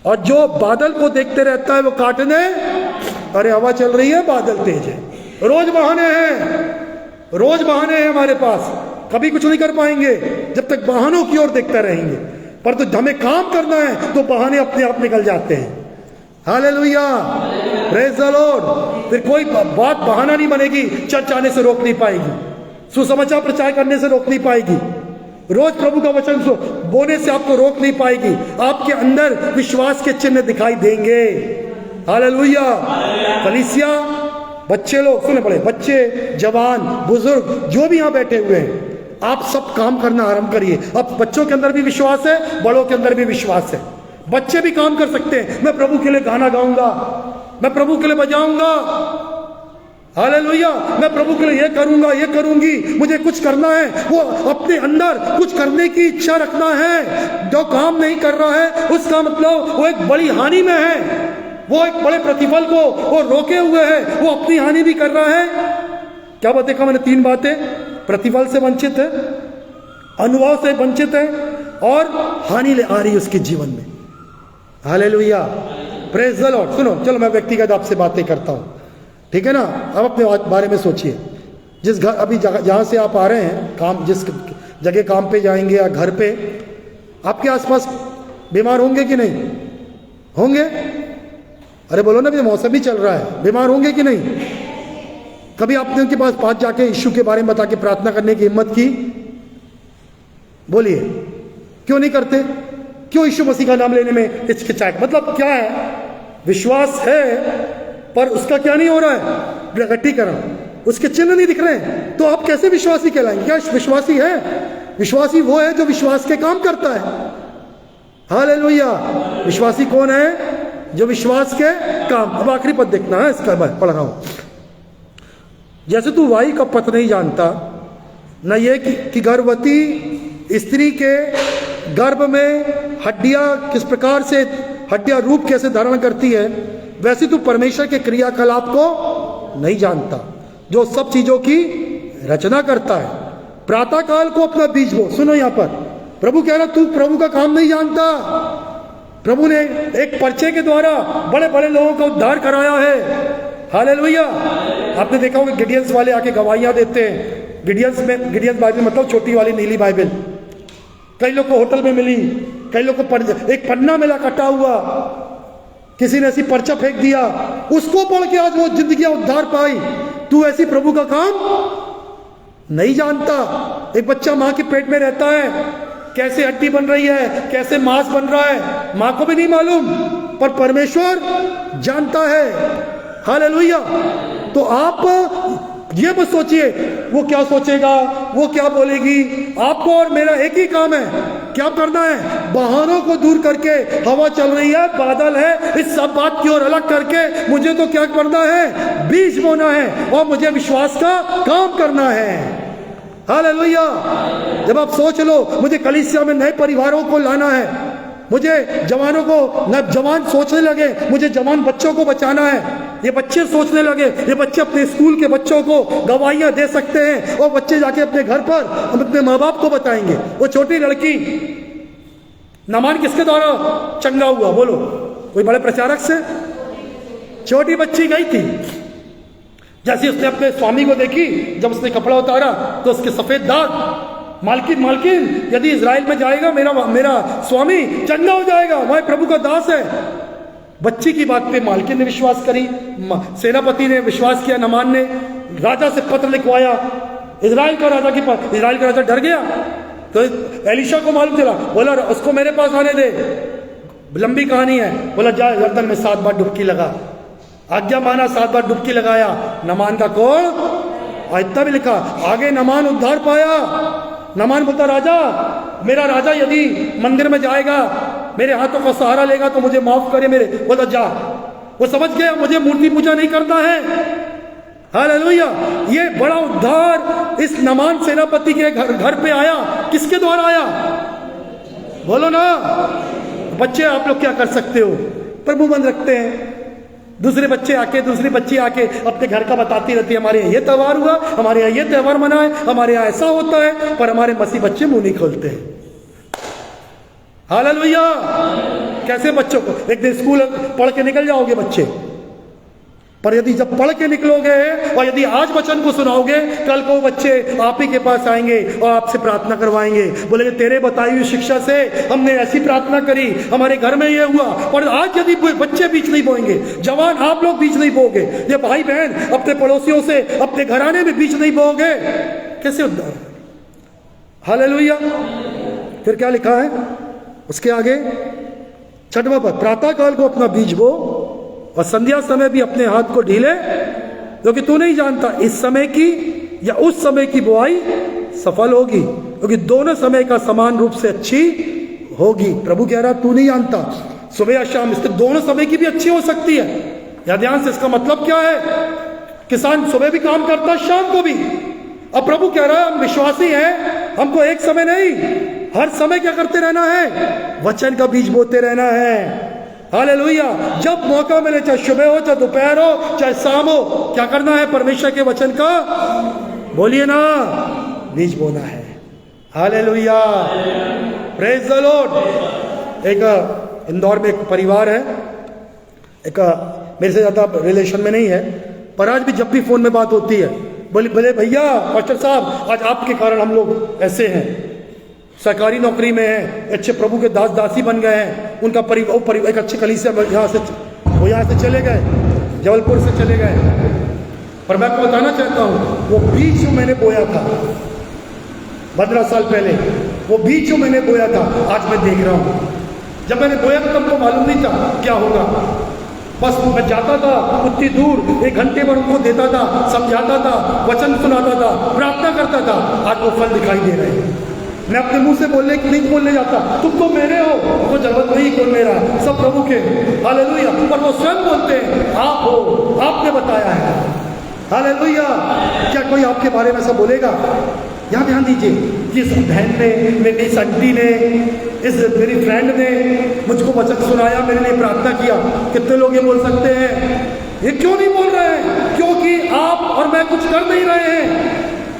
और जो बादल को देखते रहता है वो काटने। अरे हवा चल रही है, बादल तेज है, रोज बहाने हैं, रोज बहाने हैं हमारे पास, कभी कुछ नहीं कर पाएंगे जब तक बहानों की ओर देखते रहेंगे। पर तो हमें काम करना है तो बहाने अपने आप निकल जाते हैं। Hallelujah, praise the Lord. फिर कोई बात बहाना नहीं बनेगी, चर्च आने से रोक नहीं पाएगी, सुसमाचार प्रचार करने से रोक नहीं पाएगी, रोज प्रभु का वचन बोने से आपको रोक नहीं पाएगी। आपके अंदर विश्वास के चिन्ह दिखाई देंगे। हालेलुया। कलीसिया, बच्चे लोग सुने पड़े, बच्चे, जवान, बुजुर्ग, जो भी यहां बैठे हुए हैं, आप सब काम करना आरंभ करिए। अब बच्चों के अंदर भी विश्वास है, बड़ों के अंदर भी विश्वास है। बच्चे भी काम कर सकते हैं। मैं प्रभु के लिए गाना गाऊंगा, मैं प्रभु के लिए बजाऊंगा, हालेलुया, मैं प्रभु के लिए ये करूंगा, ये करूंगी, मुझे कुछ करना है। वो अपने अंदर कुछ करने की इच्छा रखना है। जो काम नहीं कर रहा है उसका मतलब वो एक बड़ी हानि में है, वो एक बड़े प्रतिफल को वो रोके हुए है, वो अपनी हानि भी कर रहा है। क्या बात देखा मैंने? 3 बातें, प्रतिफल से वंचित है, अनुभव से वंचित है, और हानि ले आ रही है उसके जीवन में। Hallelujah, praise the Lord. सुनो, चलो मैं व्यक्तिगत आपसे बातें करता हूं, ठीक है ना? अब अपने बारे में सोचिए। जिस घर अभी जहां से आप आ रहे हैं, काम जिस जगह काम पे जाएंगे या घर पे, आपके आसपास बीमार होंगे कि नहीं होंगे? अरे बोलो ना, भी मौसम ही चल रहा है, बीमार होंगे कि नहीं? कभी आपने उनके पास जाके यीशु के बारे में बता के प्रार्थना करने की हिम्मत की? बोलिए, क्यों नहीं करते? क्यों यीशु मसीह का नाम लेने में हिचकिचाहट? मतलब क्या है? विश्वास है पर उसका क्या नहीं हो रहा है? प्रगटीकरण, उसके चिन्ह नहीं दिख रहे हैं, तो आप कैसे विश्वासी कहलाएंगे? क्या विश्वासी है? विश्वासी वो है जो विश्वास के काम करता है। हालेलुया। विश्वासी कौन है? जो विश्वास के काम। अब आखिरी पद देखना है, इसका मैं पढ़ रहा हूं। जैसे तू वाई का पथ नहीं जानता, न ये कि गर्भवती स्त्री के गर्भ में हड्डियां किस प्रकार से, हड्डियां रूप कैसे धारण करती है, वैसे तू परमेश्वर के क्रियाकलाप को नहीं जानता, जो सब चीजों की रचना करता है। प्रातः काल को अपना बीज बो। सुनो यहां पर प्रभु कह रहा तू प्रभु का काम नहीं जानता। प्रभु ने एक पर्चे के द्वारा बड़े बड़े लोगों का उद्धार कराया है। हालेलुया। आपने देखा होगा गिडियंस वाले आके गवाहियां देते हैं। गिडियंस बाइबल मतलब छोटी वाली नीली बाइबल। कई लोग को होटल में मिली, कई लोग को एक पन्ना मिला कटा हुआ, किसी ने ऐसी पर्चा फेंक दिया, उसको पढ़ के आज वो जिंदगी उद्धार पाई। तू ऐसी प्रभु का काम नहीं जानता। एक बच्चा मां के पेट में रहता है, कैसे हड्डी बन रही है, कैसे मांस बन रहा है, मां को भी नहीं मालूम, पर परमेश्वर जानता है। हालेलुया। तो आप ये मत सोचिए वो क्या सोचेगा, वो क्या बोलेगी। आपको और मेरा एक ही काम है, क्या करना है? बहानों को दूर करके, हवा चल रही है, बादल है, इस सब बात की ओर अलग करके मुझे तो क्या करना है? बीज बोना है और मुझे विश्वास का काम करना है। हालेलुया। जब आप सोच लो मुझे कलीसिया में नए परिवारों को लाना है, मुझे जवानों को, न जवान सोचने लगे मुझे जवान बच्चों को बचाना है, ये बच्चे सोचने लगे, ये बच्चे अपने स्कूल के बच्चों को गवाहियां दे सकते हैं और बच्चे जाके अपने घर पर अपने माँ बाप को बताएंगे। वो छोटी लड़की नामान किसके द्वारा चंगा हुआ? बोलो, कोई बड़े प्रचारक से? छोटी बच्ची गई थी, जैसे उसने अपने स्वामी को देखी, जब उसने कपड़ा उतारा तो उसके सफेद दाग, मालकिन यदि इजराइल में जाएगा मेरा स्वामी चंगा हो जाएगा, वह प्रभु का दास है। बच्ची की बात पे मालकिन ने विश्वास करी, सेनापति ने विश्वास किया, नमान ने राजा से पत्र लिखवाया, इजराइल का राजा डर गया। तो एलीशा को मालूम चला, बोला उसको मेरे पास आने दे। लंबी कहानी है। बोला जा यरदन में 7 बार डुबकी लगा। आज्ञा माना, 7 बार डुबकी लगाया। नमान का कोड़ इतना भी लिखा, आगे नमान उद्धार पाया। नमान बोलता राजा, मेरा राजा यदि मंदिर में जाएगा, मेरे हाथों का सहारा लेगा तो मुझे माफ करे मेरे। बोला जा। वो समझ गया मुझे मूर्ति पूजा नहीं करना है। हालेलुया। ये बड़ा उद्धार इस नमान सेनापति के घर पे आया। किसके द्वारा आया? बोलो ना। बच्चे आप लोग क्या कर सकते हो? प्रभु मन रखते हैं। दूसरी बच्ची आके अपने घर का बताती रहती है, हमारे यहाँ ये त्यौहार हुआ, हमारे यहाँ ये त्यौहार मनाए, हमारे यहाँ ऐसा होता है, पर हमारे मसीह बच्चे मुंह नहीं खोलते हैं। हालेलुया। कैसे बच्चों को? एक दिन स्कूल पढ़ के निकल जाओगे बच्चे, पर यदि जब पढ़ के निकलोगे और यदि आज वचन को सुनाओगे, कल को बच्चे आप ही के पास आएंगे और आपसे प्रार्थना करवाएंगे, बोलेंगे तेरे बताई हुई शिक्षा से हमने ऐसी प्रार्थना करी, हमारे घर में ये हुआ। पर आज यदि बच्चे बीज नहीं बोएंगे, जवान आप लोग बीज नहीं बोगे, ये भाई बहन अपने पड़ोसियों से, अपने घराने में बीज नहीं बोगे, कैसे उद्धार? हालेलुया। फिर क्या लिखा है उसके आगे? 6वां पद, प्रातः काल को अपना बीज बो और संध्या समय भी अपने हाथ को ढीले, क्योंकि तू नहीं जानता इस समय की या उस समय की बुआई सफल होगी, क्योंकि दोनों समय का समान रूप से अच्छी होगी। प्रभु कह रहा तू नहीं जानता, सुबह या शाम, इसके दोनों समय की भी अच्छी हो सकती है। या ध्यान से, इसका मतलब क्या है? किसान सुबह भी काम करता है, शाम को भी। अब प्रभु कह रहा है हम विश्वासी हैं, हमको एक समय नहीं, हर समय क्या करते रहना है? वचन का बीज बोते रहना है। हालेलुया। जब मौका मिले, चाहे सुबह हो, चाहे दोपहर हो, चाहे शाम हो, क्या करना है? परमेश्वर के वचन का, बोलिए ना, बीज बोना है। हालेलुया। Praise the Lord. एक इंदौर में एक परिवार है, एक मेरे से ज्यादा रिलेशन में नहीं है, पर आज भी जब भी फोन में बात होती है, बोले भैया पास्टर साहब, आज आपके कारण हम लोग ऐसे हैं, सरकारी नौकरी में है, अच्छे प्रभु के दास दासी बन गए हैं, उनका परिवार एक अच्छे कलीसिया यहाँ से चले गए, जबलपुर से चले गए। पर मैं आपको बताना चाहता हूँ, वो बीज जो मैंने बोया था 15 साल पहले, वो बीज जो मैंने बोया था आज मैं देख रहा हूँ। जब मैंने बोया तो हमको मालूम नहीं था क्या होगा, बस मैं जाता था उतनी दूर, 1 घंटे भर उनको देता था, समझाता था, वचन सुनाता था, प्रार्थना करता था। आज वो फल दिखाई दे रहे हैं। मैं अपने मुंह से नहीं बोलने जाता, तुम तो मेरे हो, तुमको जरूरत नहीं कोई मेरा, सब प्रभु के। हालेलुया। पर वो स्वयं बोलते हैं आप हो, आपने बताया है। हालेलुया। क्या कोई आपके बारे में ऐसा बोलेगा? यहाँ ध्यान दीजिए, जिस बहन ने, मेरी इस आंटी ने, इस मेरी फ्रेंड ने मुझको वचन सुनाया, मेरे लिए प्रार्थना किया, कितने लोग ये बोल सकते हैं? ये क्यों नहीं बोल रहे हैं? क्योंकि आप और मैं कुछ कर नहीं रहे हैं।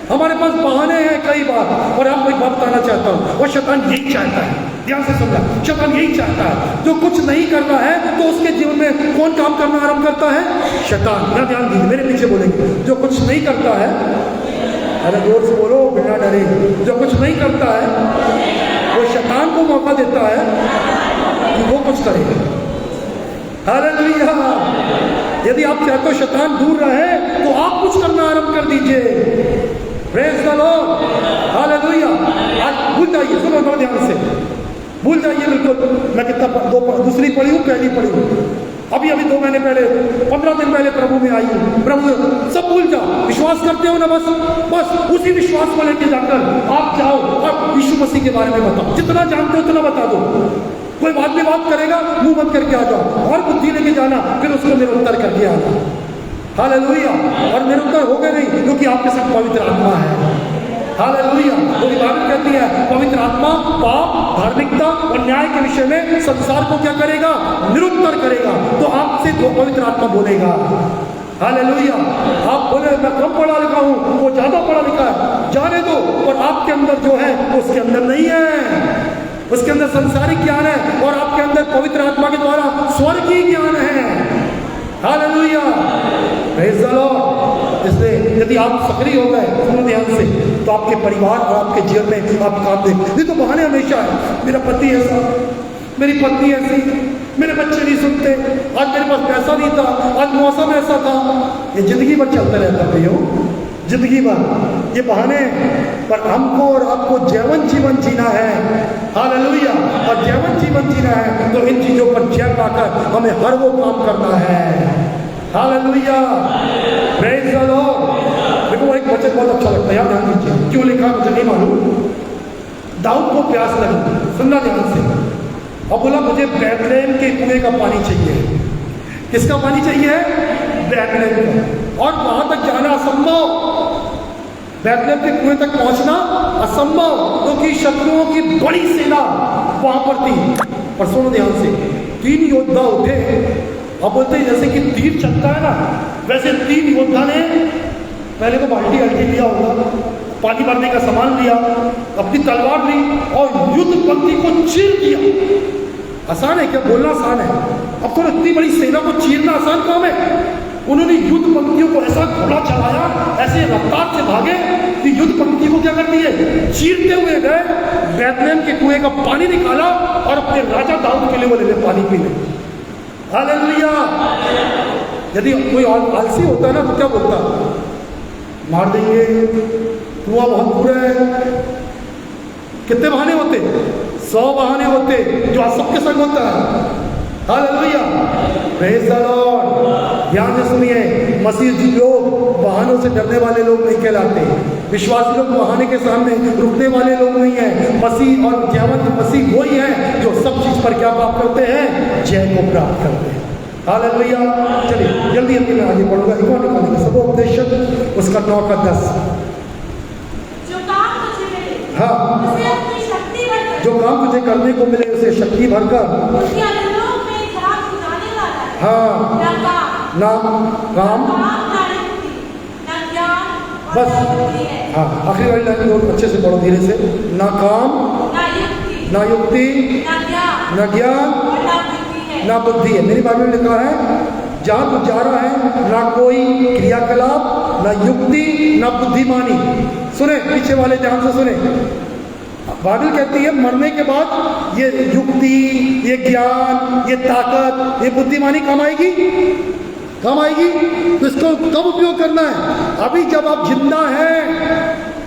हमारे पास बहाने हैं कई बार। और आपको एक बात बताना चाहता हूँ, और शैतान यही चाहता है, ध्यान से सुनना, शैतान यही चाहता है, जो कुछ नहीं करना है तो उसके जीवन में कौन काम करना आरंभ करता है? शैतान। मेरा ध्यान दीजिए, मेरे पीछे बोलेंगे, जो कुछ नहीं करता है, अरे जोर से बोलो बिना डरे, जो कुछ नहीं करता है वो शैतान को मौका देता है कि वो कुछ करेगा। हालेलुया। यदि आप चाहते हो शैतान दूर रहे तो आप कुछ करना आरंभ कर दीजिए। Praise the Lord, hallelujah. आज भूल जाइए, सुनो बड़े ध्यान से, भूल जाइए बिल्कुल मैं कितना दूसरी पढ़ी हूँ, पहली पढ़ी हूँ, अभी 2 महीने पहले, 15 दिन पहले प्रभु में आई हूँ। प्रभु सब भूल जाओ, विश्वास करते हो ना, बस उसी विश्वास को लेके जाकर आप जाओ और यीशु मसीह के बारे में बताओ, जितना जानते हो उतना बता दो। कोई बाद में बात करेगा, मुंह बंद करके आ जाओ, और बुद्धि लेके जाना, फिर उसको निरुत्तर करके आना। हालेलुया। और निरुत्तर हो गए नहीं, क्योंकि आपके साथ पवित्र आत्मा है। हालेलुया। तो बाइबल कहती है पवित्र आत्मा पाप, धार्मिकता और न्याय के विषय में संसार को क्या करेगा? निरुत्तर करेगा। तो आपसे जो पवित्र आत्मा बोलेगा, हालेलुया। आप बोले मैं कम पढ़ा लिखा हूँ, वो ज्यादा पढ़ा लिखा है, जाने दो, और आपके अंदर जो है वो उसके अंदर नहीं है, उसके अंदर संसारिक ज्ञान है, और आपके अंदर पवित्र आत्मा के द्वारा स्वर्गीय ज्ञान है। Hallelujah, praise the Lord. इसलिए यदि आप सक्रिय हो गए, सुनो ध्यान से, तो आपके परिवार और आपके जीवन में आप काम दें। नहीं तो बहाने हमेशा है, मेरा पति ऐसा, मेरी पत्नी ऐसी, मेरे बच्चे नहीं सुनते, आज मेरे पास पैसा नहीं था, आज मौसम ऐसा था। ये जिंदगी भर चलता रहता प्रियो, जिंदगी भर ये बहाने। पर हमको और आपको जीवन जीना है। हालेलुया। और जीवन जीना है तो इन चीजों पर जय पाकर हमें हर वो काम करना है। Hallelujah, praise the Lord. देखो एक वचन बहुत अच्छा लगता है, याद ध्यान दीजिए, क्यों लिखा मुझे नहीं मालूम। दाऊद को प्यास लगी, सुनना ध्यान से, और बोला मुझे बैतलहम के कुएं का पानी चाहिए। किसका पानी चाहिए? बैतलहम का। और वहां तक जाना असंभव, बैतलहम के कुएं तक पहुंचना असंभव, क्योंकि शत्रुओं की बड़ी सेना वहां पर थी। पर सुनो ध्यान से, 3 योद्धा उठे, अब बोलते हैं जैसे कि तीर चलता है ना, वैसे 3 योद्धा ने पहले तो बाल्टी हल्टी लिया होगा, पानी भरने का सामान लिया, अपनी तलवार ली और युद्ध पंक्ति को चीर दिया। आसान है क्या? बोलना आसान है, अब तो इतनी बड़ी सेना को चीरना आसान काम है। उन्होंने युद्ध पंक्तियों को ऐसा घोड़ा चलाया, ऐसे रफ्तार से भागे कि युद्ध पंक्ति को क्या कर दिए? चीरते हुए गए, बैतलहम के कुएं का पानी निकाला और अपने राजा दाऊद के लिए वो ले पानी पीने। हालेलुया। यदि कोई आलसी होता है ना तो क्या बोलता? मार देंगे, कुआं बहुत बुरा है। कितने बहाने होते? 100 बहाने होते, जो आज सबके संग होता है। Hallelujah, praise the Lord. ध्यान से सुनिए, मसीह लोग बहानों से डरने वाले लोग नहीं कहलाते। विश्वासी लोग बहाने के सामने रुकने वाले लोग नहीं है। मसीह और जीवंत मसीह वही है जो सब चीज पर क्या प्राप्त करते हैं? जय को प्राप्त करते हैं। हालेलुया। चलिए जल्दी जल्दी मैं आगे बढ़ूंगा। एक और निकालेंगे सबोपदेशक, उसका 9 का 10। हाँ, जो काम तुझे करने को मिले उसे शक्ति भरकर, हाँ, ना काम, बस, हाँ, आखिरी वाली लाइन बहुत अच्छे से पढ़ो धीरे से। ना काम, ना युक्ति, ना ज्ञान, ना बुद्धि है। मेरी बाइबल में लिखा है जहाँ तू जा रहा है ना कोई क्रियाकलाप, ना युक्ति, ना बुद्धिमानी। सुने पीछे वाले, ध्यान से सुने, बाइबल कहती है मरने के बाद ये युक्ति, ये ज्ञान, ये ताकत, ये बुद्धिमानी काम आएगी, काम आएगी। तो इसको कब उपयोग करना है? अभी जब आप जिंदा हैं।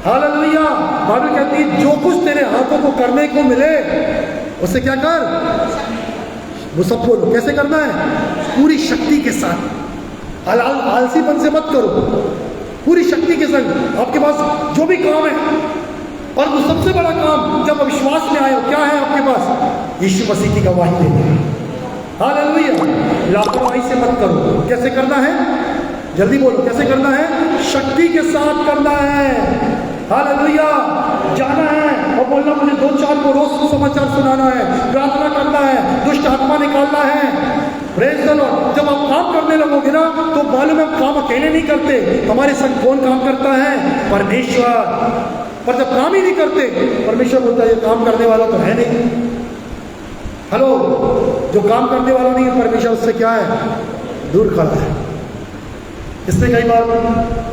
हालेलुया। बाइबल कहती है जो कुछ तेरे हाथों को करने को मिले उसे क्या कर, वो सब बोलो कैसे करना है? पूरी शक्ति के साथ। आलसीपन से मत करो, पूरी शक्ति के संग। आपके पास जो भी काम है, और वो सबसे बड़ा काम जब विश्वास में आए, क्या है आपके पास? यीशु मसीह की गवाही देना। हालेलुया। लापरवाही से मत करो। कैसे करना है? जल्दी बोलो, कैसे करना है? शक्ति के साथ करना है। हालेलुया। जाना है और बोलना मुझे 2-4 को रोज समाचार सुनाना है, प्रार्थना करना है, दुष्ट आत्मा निकालना है। Praise the Lord. जब आप काम करने लगोगे ना तो मालूम है हम काम अकेले नहीं करते, हमारे संग कौन काम करता है? परमेश्वर। पर जब काम ही नहीं करते, परमेश्वर बोलता है ये काम करने वाला तो है नहीं। हेलो, जो काम करने वाला नहीं है परमेश्वर उससे क्या है? दूर खड़ा है। इसलिए कई बार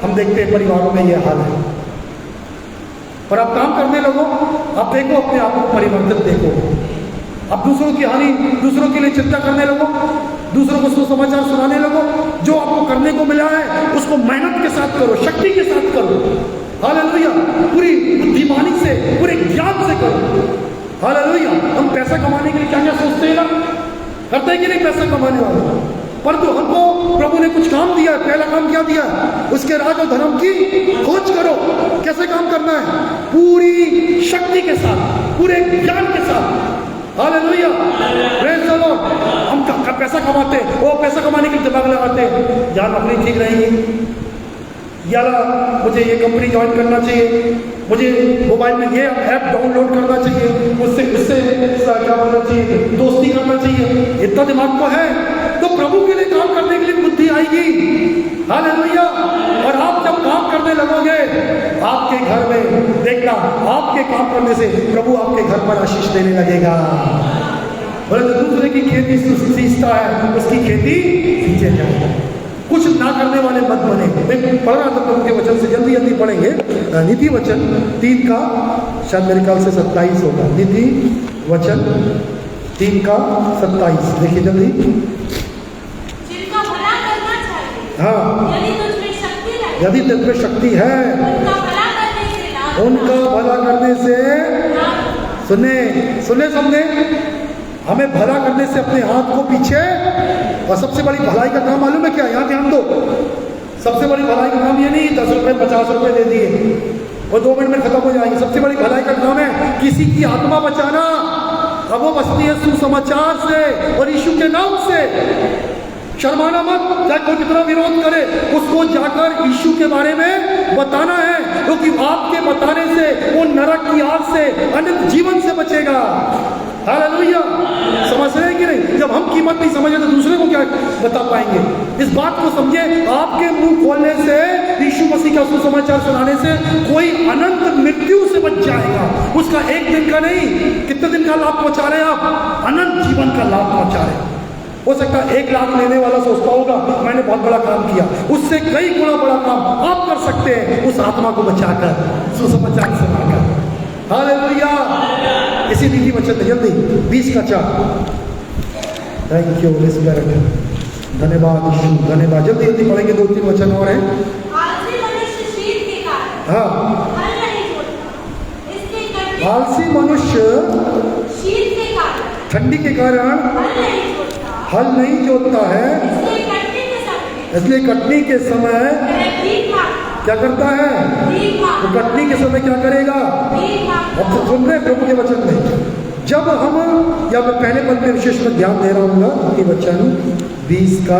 हम देखते हैं परिवारों में ये हाल है। पर आप काम करने लगो, आप देखो अपने आप को परिवर्तित देखो, अब दूसरों की हानि, दूसरों के लिए चिंता करने लगो, दूसरों को सुसमाचार सुनाने लगो। जो आपको करने को मिला है उसको मेहनत के साथ करो, शक्ति के साथ करो। हालेलुया, पूरी बुद्धिमानी से, पूरे ज्ञान से करो। हालेलुया। हम पैसा कमाने के लिए क्या क्या सोचते हैं ना, करते हैं कि नहीं पैसा कमाने वाले? परंतु हमको प्रभु ने कुछ काम दिया है। पहला काम क्या दिया? उसके राज और धर्म की खोज करो। कैसे काम करना है? पूरी शक्ति के साथ, पूरे ज्ञान के साथ। Hallelujah, praise the Lord. हम पैसा कमाते, वो पैसा कमाने के लिए दिमाग लगाते, यार नौकरी ठीक रहेगी, यार मुझे ये कंपनी ज्वाइन करना चाहिए, मुझे मोबाइल में ये ऐप डाउनलोड करना चाहिए, उससे क्या बोलना चाहिए, दोस्ती करना चाहिए। इतना दिमाग तो है तो प्रभु के लिए काम करने के लिए बुद्धि आएगी। हालेलुया। और आप जब काम करने लगोगे आपके घर में देखना, आपके काम करने से प्रभु आपके घर पर आशीष देने लगेगा। बोले तो दूसरे की खेती सींचता है उसकी खेती सींचे जाएगा। कुछ ना करने वाले मत बने। मैं पढ़ रहा था प्रभु के वचन से, जल्दी जल्दी पढ़ेंगे। नीति वचन 3 का शायद मेरे ख्याल से 27 होगा। नीति वचन 3 का 27 देखिए जल्दी। जिनका भला करना चाहिए, हाँ, यदि तुझ में शक्ति है, यदि तुझ में शक्ति है, उनका भला करने से सुने समझे, हमें भला करने से अपने हाथ को पीछे। और सबसे बड़ी भलाई का काम मालूम है क्या? यहाँ ध्यान दो। सबसे बड़ी भलाई का काम ये नहीं 10 रुपए 50 रुपए दे दिए और 2 मिनट में खत्म हो जाएंगे। सबसे बड़ी भलाई का काम है किसी की आत्मा बचाना। अब वो बचती है सुसमाचार से और यीशु के नाम से। शर्माना मत, चाहे कोई कितना विरोध करे, उसको जाकर यीशु के बारे में बताना है, क्योंकि आपके बताने से वो नरक की आग से, अनंत जीवन से बचेगा। हालेलुया। समझ रहे हैं कि नहीं? जब हम कीमत नहीं समझे तो दूसरे को क्या बता पाएंगे? इस बात को समझे, आपके मुंह खोलने से, यीशु मसीह का सुसमाचार सुनाने से कोई अनंत मृत्यु से बच जाएगा। उसका एक दिन का नहीं, कितने दिन का लाभ पहुंचा रहे हैं आप? अनंत जीवन का लाभ पहुंचा रहे हैं। हो सकता है 1 लाख लेने वाला सोचता होगा मैंने बहुत बड़ा काम किया, उससे कई गुना बड़ा काम आप कर सकते हैं उस आत्मा को बचाकर, सुसमाचार सुनाकर। हालेलुया। इसी नीति वचन में जल्दी 20 का 4। Thank you Holi spirit. धन्यवाद यीशु, धन्यवाद। जल्दी जल्दी पढ़ेंगे, 2-3 वचन और हैं। आलसी मनुष्य शीत के कारण हाँ, हल नहीं जोतता, इसके कटने आलसी मनुष्य शीत के कारण ठंडी के कारण हल नहीं जोतता है, इसलिए कटनी के समय क्या करता है? तो कटनी के समय क्या करेगा? अब तो सुन रहे प्रभु के वचन में, जब हम, या मैं पहले पद में विशेष में ध्यान दे रहा हूँ कि वचन 20 का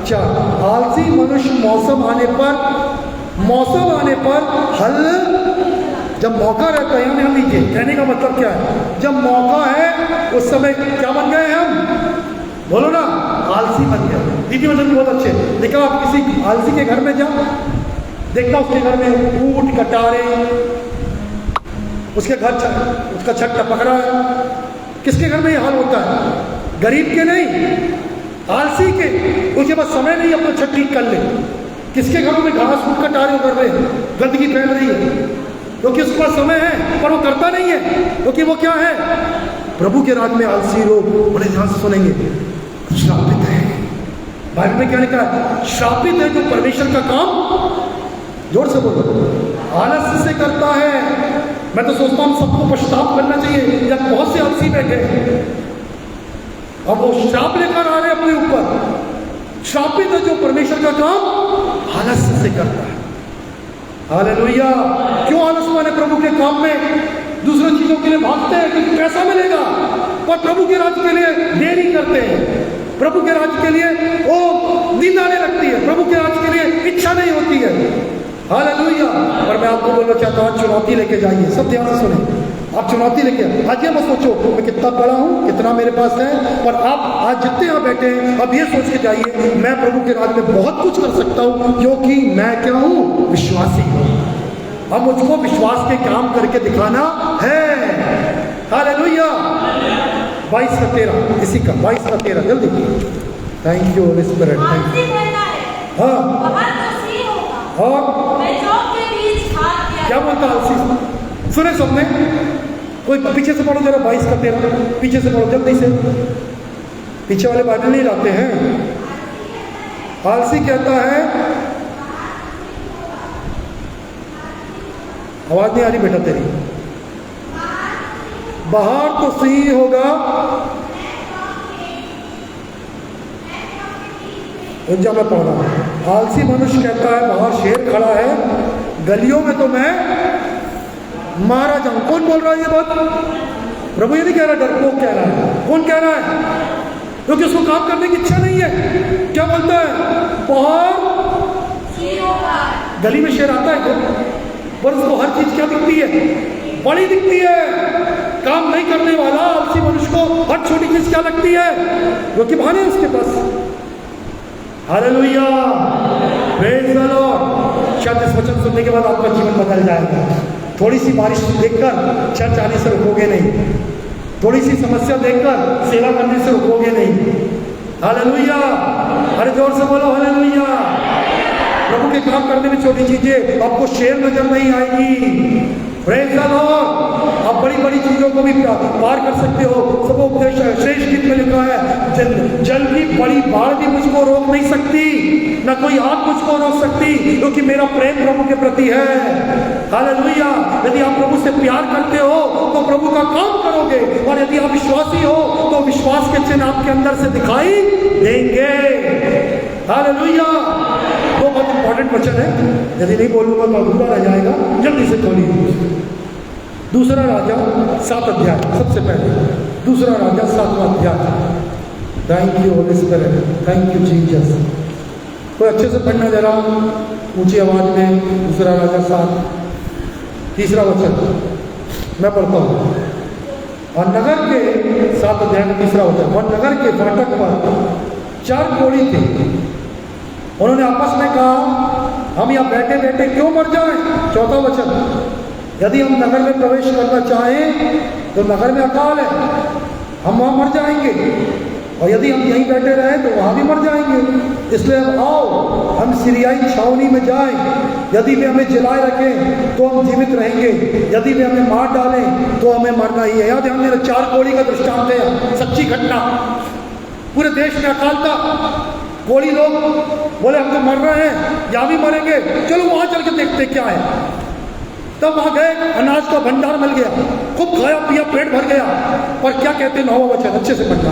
4। आलसी मनुष्य मौसम आने पर हल, जब मौका रहता है, यहाँ ध्यान दीजिए, कहने का मतलब क्या है? जब मौका है उस समय क्या बन गए हम? बोलो ना, आलसी बन गया। दीदी वचन बहुत अच्छे। देखा, आप किसी आलसी के घर में जाओ, देखना उसके घर में ऊंट कटारे, उसका छत टपक रहा है। किसके घर में ये हाल होता है? गरीब के नहीं, आलसी के। उसके पास समय नहीं अपना छत ठीक कर ले। किसके घरों में घास फूट कटारे कर रहे हैं, गंदगी फैल रही है, क्योंकि उसके पास समय है पर वो करता नहीं है, क्योंकि वो क्या है? प्रभु के राज में आलसी लोग। बड़े ध्यान से सुनेंगे, श्रापित है। बाइबल में क्या लिखा है? श्रापित है जो परमेश्वर का काम, जोर से बोलो, आलस्य से करता है। मैं तो सोचता हूँ सबको पश्चाताप करना चाहिए। या बहुत से आलसी बैठे हैं, अब वो श्राप लेकर आ रहे हैं अपने ऊपर। श्रापित है जो परमेश्वर का काम आलस्य से करता है। हालेलुया। क्यों आलस्य है? प्रभु के काम में दूसरी चीजों के लिए भागते हैं क्योंकि पैसा मिलेगा, पर प्रभु के राज के लिए देरी करते हैं। प्रभु के राज के लिए वो नींद आने लगती है, प्रभु के राज के लिए इच्छा नहीं होती है। हालेलुया। और मैं आपको बोलना चाहता हूँ, चुनौती लेके जाइए। सब ध्यान से सुने, आप चुनौती लेके आज ये मत सोचो मैं कितना पढ़ा हूँ, कितना मेरे पास है, पर आप आज जितने यहाँ बैठे हैं अब ये सोच के जाइए मैं प्रभु के राज में बहुत कुछ कर सकता हूँ, क्योंकि मैं क्या हूँ? विश्वासी हूँ। अब मुझको विश्वास के काम करके दिखाना है। हालेलुया। 22:13 इसी का 22:13 जल्दी। Thank you Holi spirit. आलसी कहता है, हाँ बाहर तो सिंह होगा, और मैं चौक के बीच घात किया। क्या बोलता आलसी? सुने सबने? कोई पीछे से पढ़ो जरा 22:13 पीछे से पढ़ो जल्दी से। पीछे वाले बाइबल नहीं लाते हैं। आलसी कहता है, आवाज नहीं आ रही बेटा तेरी। बाहर तो सिंह होगा, रुक जा मैं पढ़ रहा हूं। आलसी मनुष्य कहता है बाहर शेर खड़ा है, गलियों में तो मैं मारा जाऊं। कौन बोल रहा है ये बात? प्रभु ये नहीं कह रहा, डरपोक कह रहा है। कौन कह रहा है? क्योंकि उसको काम करने की इच्छा नहीं है। क्या बोलता है? बाहर सिंह होगा। गली में शेर आता है क्या? पर उसको हर चीज क्या दिखती है? बड़ी दिखती है। काम नहीं करने वाला आलसी मनुष्य को हर छोटी चीज क्या लगती है? क्योंकि बहाने है उसके पास। Hallelujah, praise the Lord. शायद इस वचन सुनने के बाद आपका जीवन बदल जाएगा। थोड़ी सी बारिश देखकर चर्च आने से रुकोगे नहीं, थोड़ी सी समस्या देखकर सेवा करने से रुकोगे नहीं। हालेलुया, अरे जोर से बोलो हालेलुया। प्रभु के काम करने में छोटी चीजें आपको शेर नजर नहीं आएगी। Praise the Lord. आप बड़ी बड़ी चीजों को भी पार कर सकते हो। सबोपदेश श्रेष्ठ गीत में लिखा है, जल की बड़ी बाढ़ भी मुझको रोक नहीं सकती, न कोई आग मुझको रोक सकती, क्योंकि मेरा प्रेम प्रभु के प्रति है। हालेलुया। यदि आप प्रभु से प्यार करते हो तो प्रभु का काम करोगे, और यदि आप विश्वासी हो तो विश्वास के चिन्ह आपके अंदर से दिखाई देंगे। हालेलुया। वो बहुत इंपॉर्टेंट वचन है, यदि नहीं बोलूंगा तो अधूरा रह जाएगा। जल्दी से खोलिए दूसरा राजा 7 अध्याय। सबसे पहले दूसरा राजा 7वां अध्याय। Thank you Holi spirit, thank you Jesus. कोई अच्छे से पढ़ना जरा ऊंची आवाज में। दूसरा राजा 7 तीसरा वचन मैं पढ़ता हूँ। और नगर के 7 अध्याय में तीसरा वचन। और नगर के फाटक पर 4 कोढ़ी थे। उन्होंने आपस में कहा, हम यहाँ बैठे बैठे क्यों मर जाएं? चौथा वचन। यदि हम नगर में प्रवेश करना चाहें तो नगर में अकाल है, हम वहाँ मर जाएंगे, और यदि हम यहीं बैठे रहें तो वहाँ भी मर जाएंगे। इसलिए अब आओ हम सीरियाई छावनी में जाएं। यदि वे हमें जलाए रखें तो हम जीवित रहेंगे, यदि वे हमें मार डालें तो हमें मरना ही है। याद है हमने 4 कोढ़ी का दृष्टांत है, सच्ची घटना। पूरे देश में अकाल था। कोढ़ी लोग बोले हम तो मर रहे हैं, यहाँ भी मरेंगे, चलो वहाँ चल के देखते क्या है। तब वहां गए, अनाज का भंडार मिल गया, खूब खाया पिया, पेट भर गया। पर क्या कहते हैं 9वां वचन, अच्छे से पढ़ना।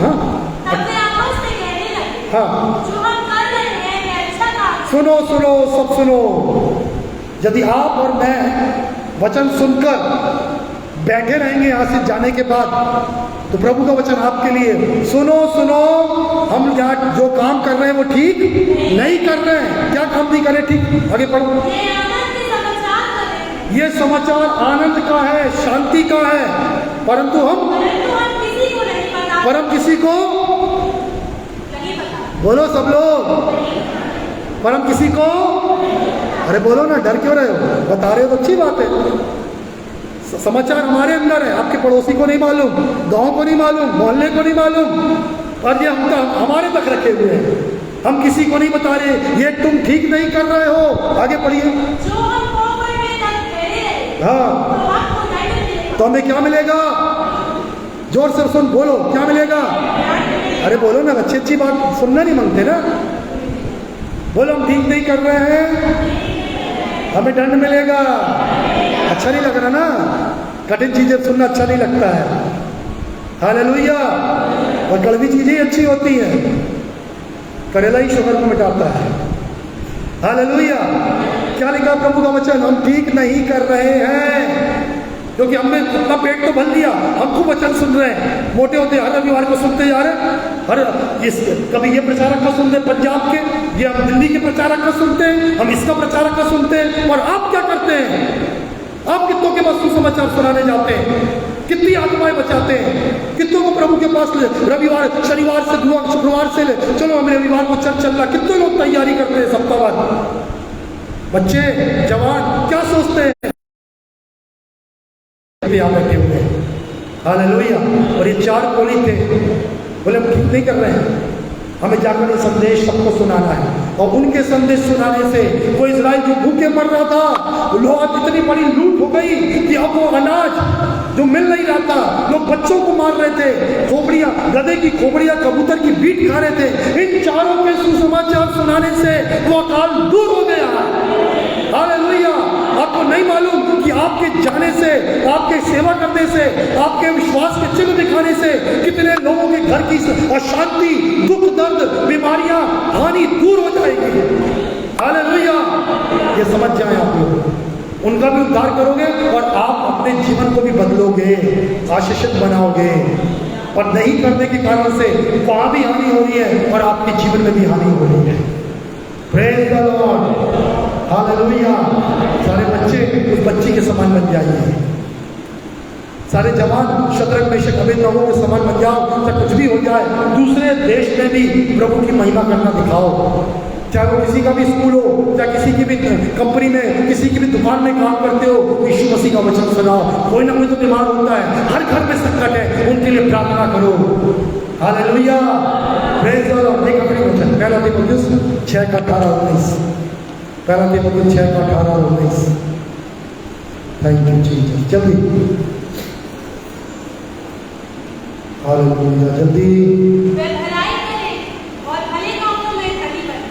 हाँ, जो हम कर रहे हैं मैं अच्छा काम। सुनो सुनो सब सुनो। यदि आप और मैं वचन सुनकर बैठे रहेंगे यहाँ से जाने के बाद, तो प्रभु का वचन आपके लिए, सुनो सुनो, हम यहाँ जो काम कर रहे हैं वो ठीक नहीं कर रहे हैं। क्या काम नहीं कर रहे? ठीक, आगे पढ़ो। ये समाचार आनंद का है, शांति का है, परंतु हम किसी को नहीं पता। पर हम किसी को नहीं पता। बोलो सब लोग, पर हम किसी को, अरे बोलो ना, डर क्यों रहे हो? बता रहे हो तो अच्छी बात है। समाचार हमारे अंदर है, आपके पड़ोसी को नहीं मालूम, गांव को नहीं मालूम, मोहल्ले को नहीं मालूम, और ये हम हमारे तक रखे हुए हैं। हम किसी को नहीं बता रहे ये तुम ठीक नहीं कर रहे हो। आगे पढ़िए। हाँ, तो हमें क्या मिलेगा? जोर से सुन, बोलो क्या मिलेगा? अरे बोलो ना, अच्छी अच्छी बात सुनना नहीं मांगते ना। बोलो हम ठीक नहीं कर रहे हैं, हमें दंड मिलेगा। अच्छा नहीं लग रहा ना, कठिन चीजें सुनना अच्छा नहीं लगता है। हालेलुया। और कड़वी चीजें अच्छी होती हैं, करेला ही शुगर को मिटाता है। हालेलुया। क्या लिखा प्रभु का वचन? हम ठीक नहीं कर रहे हैं, क्योंकि हमने अपना पेट तो भर लिया, हम खूब वचन सुन रहे हैं, मोटे होते हर रविवार को सुनते जा रहे हैं। हर इस कभी ये प्रचारक का सुनते हैं पंजाब के, ये हम दिल्ली के प्रचारक का सुनते हैं, हम इसका प्रचारक का सुनते हैं। और आप क्या करते हैं? आप कितनों के पास सुसमाचार सुनाने जाते हैं? उपाय बचाते हैं। कितनों को प्रभु के पास ले, रविवार शनिवार से दुआ, शुक्रवार से ले, चलो हम रविवार को चर्च चल रहा। कितने लोग तैयारी करते हैं सप्ताहवार। बच्चे जवान क्या सोचते हैं, यहाँ बैठे हुए हैं, हालेलुया। और ये 4 कोली थे, बोले हम ठीक नहीं कर रहे हैं, हमें जाकर ये संदेश सबको सुनाना है। और उनके संदेश सुनाने से वो इजराइल जो भूखे मर रहा था, लोग इतनी बड़ी लूट हो गई कि अब वो अनाज जो मिल नहीं रहा था, लोग बच्चों को मार रहे थे, खोपड़ियां, गधे की खोपड़ियां कबूतर की बीट खा रहे थे। इन चारों के सुसमाचार सुनाने से वो अकाल दूर हो गया। हालेलुया। आपको नहीं मालूम कि आपके जाने से, आपके सेवा करने से, आपके विश्वास के चिन्ह दिखाने से कितने लोगों के घर की अशांति, दुख, दर्द, बीमारियां, हानि दूर हो जाएगी। हालेलुया। ये समझ जाएं आप लोग, उनका भी उद्धार करोगे और आप अपने जीवन को भी बदलोगे, आशीषित बनाओगे। और नहीं करने के कारण से वहां भी हानि हो रही है और आपके जीवन में भी हानि हो रही है। Praise the Lord, hallelujah. सारे बच्चे उस बच्ची के समान बन जाइए, सारे जवान शतरंग मेषक अबेदनगो के समान बन जाओ। चाहे कुछ भी हो जाए, दूसरे देश में भी प्रभु की महिमा करना दिखाओ। चाहे वो किसी का भी स्कूल हो, चाहे किसी की भी कंपनी में, किसी की भी दुकान में काम करते हो, यीशु मसीह का वचन सुनाओ। कोई ना कोई तो बीमार होता है, हर घर में संकट है, उनके लिए प्रार्थना करो। हालेलुया। Praise the Lord. एक आखिरी वचन, पहला तीमुथियुस 6:18-19, पहला तीमुथियुस 6:18-19। Thank you Jesus. जल्दी, हालेलुया, जल्दी। वे भलाई करें और भले कामों में धनी बने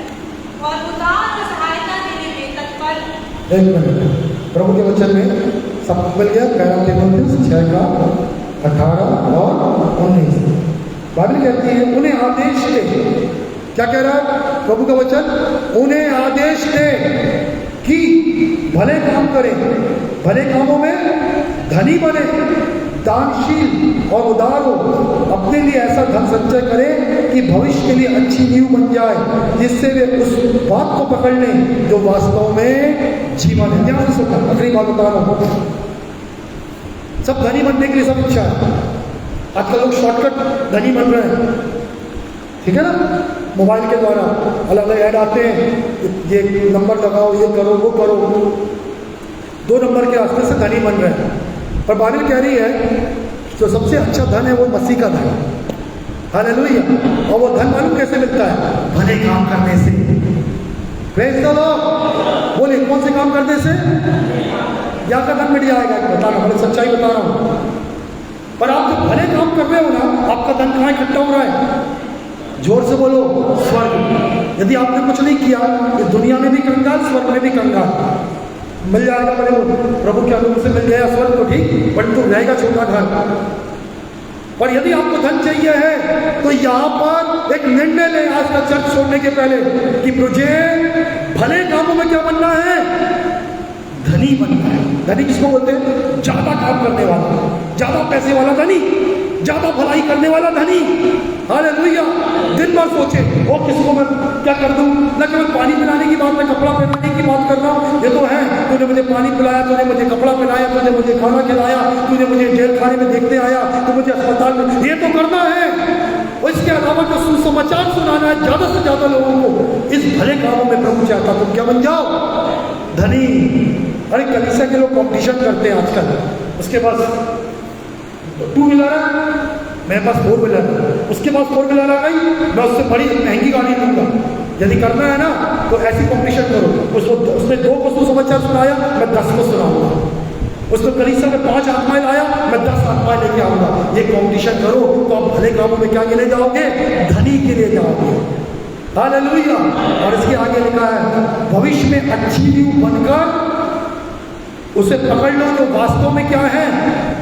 और उदार और सहायता देने में तत्पर। एक मिनट, प्रभु के वचन में सब मिल गया। पहला तीमुथियुस 6:18-19। बाइबल कहती है उन्हें आदेश दे। क्या कह रहा है प्रभु का वचन? उन्हें आदेश दे कि भले काम करें, भले कामों में धनी बने, दानशील और उदार हो, अपने लिए ऐसा धन संचय करें कि भविष्य के लिए अच्छी नींव बन जाए, जिससे वे उस बात को पकड़ लें जो वास्तव में जीवन है। ध्यान से सुनना, अगली बात बता रहा हूं। सब धनी बनने के लिए सब इच्छा है। आजकल लोग शॉर्टकट धनी बन रहे हैं, ठीक है ना। मोबाइल के द्वारा अलग अलग ऐड आते हैं, ये नंबर लगाओ, ये करो, वो करो, 2 नंबर के रास्ते से धनी बन रहे हैं। पर बाइबल कह रही है जो सबसे अच्छा धन है वो मसीह का धन। हालेलुया। और वो धन मालूम कैसे मिलता है? भले काम करने से। Praise the Lord. बोले कौन से काम करने से? या का धन मिट जाएगा, बता रहा हूं, बड़े सच्चाई बता रहा हूं। पर आप जब भले काम कर रहे हो ना, आपका धन कहाँ इकट्ठा हो रहा है? जोर से बोलो, स्वर्ग। यदि आपने कुछ नहीं किया तो दुनिया में भी कंगाल, स्वर्ग में भी कंगाल। मिल जाएगा बड़े प्रभु के अनुग्रह से मिल गया स्वर्ग तो ठीक, परंतु रहेगा छोटा घर। और यदि आपको धन चाहिए है तो यहाँ पर एक निर्णय ले आज का चर्च छोड़ने के पहले कि मुझे भले कामों में क्या बनना है? धनी बनना है। धनी किसको बोलते हैं? ज्यादा काम करने वाला, ज्यादा पैसे वाला धनी, ज्यादा भलाई करने वाला धनी। हालेलुया। दिन भर सोचे वो किसको मैं क्या कर दूं, न केवल पानी पिलाने की बात, मैं कपड़ा पहनाने की बात कर रहा हूं। ये तो है, तूने मुझे पानी पिलाया, तूने मुझे कपड़ा पहनाया, तूने मुझे खाना खिलाया, तूने मुझे जेल खाने में देखने आया, तू मुझे अस्पताल में, ये तो करना है। और इसके अलावा जो सुसमाचार सुनाना है ज्यादा से ज्यादा लोगों को, इस भले कामों में प्रभु चाहता तुम क्या बन जाओ? धनी। अरे कलीसिया के लोग कॉम्पिटिशन करते हैं आजकल। उसके पास 2 व्हीलर है, मेरे पास 4 व्हीलर है, उसके पास 4 व्हीलर आ गई, मैं उससे बड़ी महंगी गाड़ी लूंगा। यदि करना है ना तो ऐसी कॉम्पिटिशन करो। उसने 2 को सुसमाचार सुनाया, मैं 10 को सुनाऊंगा। उसने कलीसिया में 5 आत्माएं लाया, मैं 10 आत्माएं लेके आऊंगा। ये कॉम्पिटिशन करो तो आप भले कामों में क्या ले जाओगे? धनी के लिए जाओगे। हालेलुया। और इसके आगे लिखा है भविष्य में अच्छी नींव बनकर उसे पकड़ लो जो वास्तव में क्या है?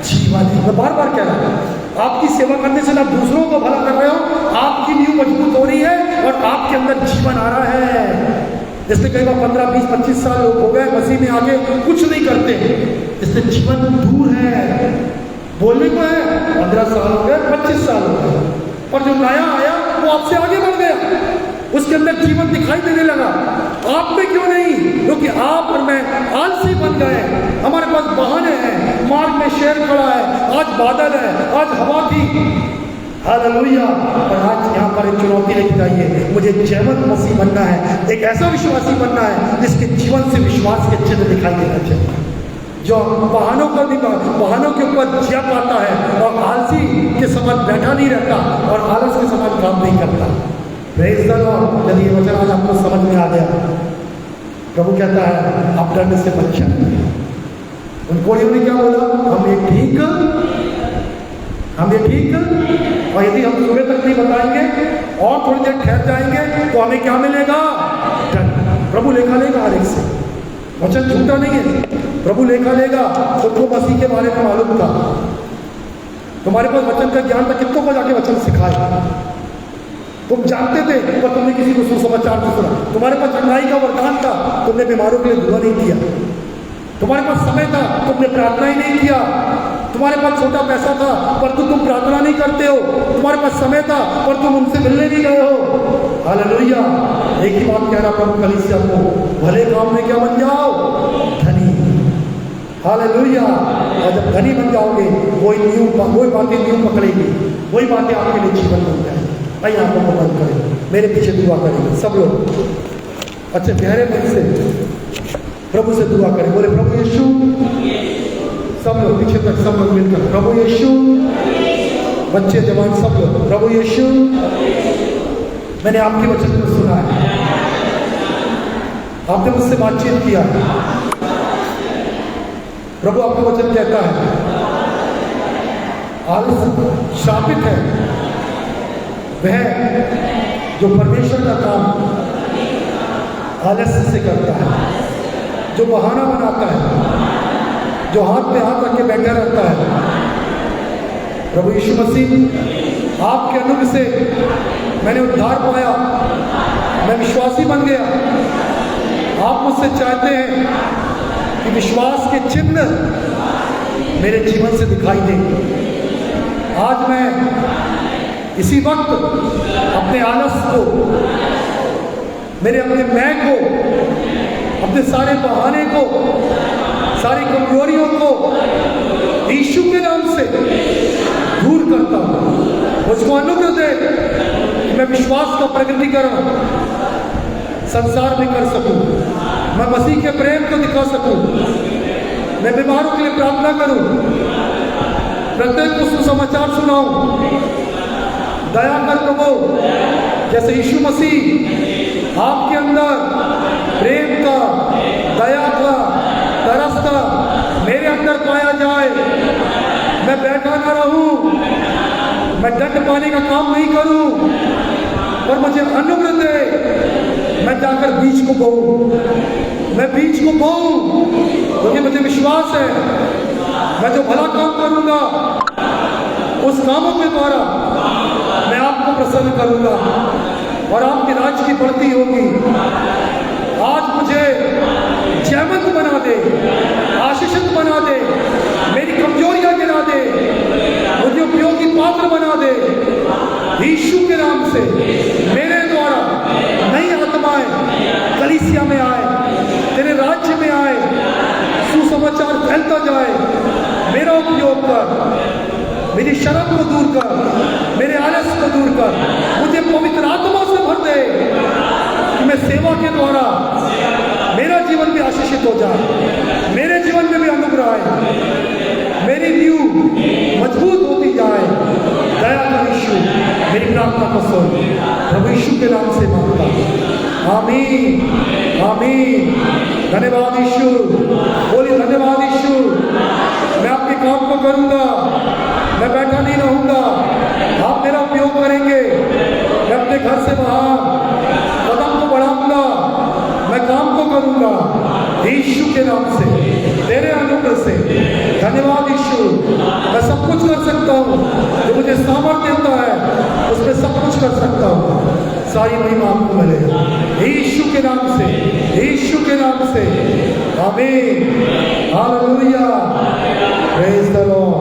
जीवन है। मैं बार बार कह रहा हूं, आपकी सेवा करने से ना दूसरों को भला कर रहे हो, आपकी नींव मजबूत हो रही है और आपके अंदर जीवन आ रहा है। इसलिए कई बार 15, 20, 25 साल लोग हो गए मसीह में आके कुछ नहीं करते, इसलिए जीवन दूर है। बोलने को है 15 साल हो गए, 25 साल हो गए, पर जो नया आया वो आपसे आगे बढ़ गया। उसके अंदर जीवन दिखाई देने लगा। आप में क्यों नहीं? क्योंकि आप और मैं आलसी बन गए। हमारे पास बहाने हैं, मार्ग में शेर खड़ा है, आज बादल है, आज हवा थी, हालेलुया। और आज यहाँ पर एक चुनौती लेके जाइए, मुझे जयवंत मसीह बनना है, एक ऐसा विश्वासी बनना है जिसके जीवन से विश्वास के चिन्ह दिखाई देना चाहिए, जो वाहनों पर भी वाहनों के ऊपर जिया पाता है और आलसी के समान बैठा नहीं रहता और आलस के समान काम नहीं करता। Praise the Lord. यदि ये वचन आज आपको समझ में आ गया, प्रभु कहता है आप डरने से बच जाइए। उन कोड़ियों ने क्या बोला? हम ये ठीक, और यदि हम सुबह तक नहीं बताएंगे और थोड़ी देर ठहर जाएंगे तो हमें क्या मिलेगा? डर। प्रभु लेखा लेगा हर एक से, वचन झूठा नहीं है, प्रभु लेखा लेगा। तुमको मसीह के बारे में मालूम था, तुम्हारे पास वचन का ज्ञान था, कितनों को जाके वचन सिखाए, तुम जानते थे पर तुमने किसी को सुसमाचार नहीं सुना। तुम्हारे पास चंगाई का वरदान था, तुमने बीमारों के लिए दुआ नहीं किया। तुम्हारे पास समय था, तुमने प्रार्थना ही नहीं किया। तुम्हारे पास छोटा पैसा था पर तुम प्रार्थना नहीं करते हो। तुम्हारे पास समय था पर तुम उनसे मिलने नहीं गए हो। हालेलुया। एक ही बात कह रहा प्रभु कलीसिया को, भले काम में क्या बन जाओ? धनी। हालेलुया। और जब धनी बन जाओगे वही बातें नींव पकड़ेगी, वही बातें आपके लिए जीवन बन जाएगी। आइए आंखों को बंद करें, मेरे पीछे दुआ करेंगे सब लोग अच्छे गहरे मन से प्रभु से दुआ करें। बोले प्रभु यीशु, सब लोग पीछे तक सब लोग मिलकर प्रभु यीशु, बच्चे जवान सब लोग प्रभु यीशु, मैंने आपके वचन को सुना है, आपने मुझसे बातचीत किया है। प्रभु आपका वचन कहता है आलस शापित है वह जो परमेश्वर का काम आलस्य से करता है, जो बहाना बनाता है, जो हाथ पे हाथ रख के बैठा रहता है। प्रभु यीशु मसीह आपके अनुग्रह से मैंने उद्धार पाया, मैं विश्वासी बन गया। आप मुझसे चाहते हैं कि विश्वास के चिन्ह मेरे जीवन से दिखाई दें। आज मैं इसी वक्त अपने आलस को, मेरे अपने मैं को, अपने सारे बहाने को, सारी कमजोरियों को यीशु के नाम से दूर करता हूँ। मुझको अनुग्रह दे कि मैं विश्वास का प्रकटीकरण संसार में कर सकूं, मैं मसीह के प्रेम को दिखा सकूं, मैं बीमारों के लिए प्रार्थना करूं, प्रत्येक को सुसमाचार सुनाऊं। दया कर प्रभु, जैसे यीशु मसीह आपके अंदर प्रेम का, दया का, तरस का मेरे अंदर पाया जाए। मैं बैठा ना रहूं, मैं दंड पाने का काम नहीं करूं, पर मुझे अनुग्रह दे मैं जाकर बीज को बोऊं, मैं बीज को बोऊं, क्योंकि मुझे विश्वास है मैं जो भला काम करूंगा उस कामों के द्वारा मैं आपको प्रसन्न करूंगा और आपके राज की बढ़ती होगी। आज मुझे जयवंत बना दे, आशीषित बना दे, मेरी कमजोरियां गिरा दे, मुझे उपयोगी पात्र बना दे। यीशु के नाम से मेरे द्वारा नई आत्माएं कलीसिया में आए, तेरे राज्य में आए, सुसमाचार फैलता जाए। मेरा उपयोग कर, मेरी शर्म को दूर कर, मेरे आलस को दूर कर, मुझे पवित्र आत्मा से भर दे कि मैं सेवा के द्वारा मेरा जीवन भी आशीषित हो जाए, मेरे जीवन में भी अनुग्रह आए, मेरी नींव मजबूत होती जाए। दया कर यीशु, मेरी प्रार्थना को सुन, प्रभु यीशु के नाम से मांगता हूं, आमीन आमीन। धन्यवाद यीशु, बोलिए धन्यवाद यीशु। मैं आपके काम को करूंगा, मैं बैठा नहीं रहूंगा, आप मेरा उपयोग करेंगे। मैं अपने घर से बाहर कदम को बढ़ाऊंगा, मैं काम को करूंगा यीशु के नाम से, तेरे अनुग्रह से। धन्यवाद यीशु, मैं सब कुछ कर सकता हूँ, जो मुझे सामर्थ्य देता है उसमें सब कुछ कर सकता हूँ। सारी महिमा आपको मिले यीशु के नाम से, यीशु के नाम से। आमीन, हालेलुया, प्रेज द लॉर्ड।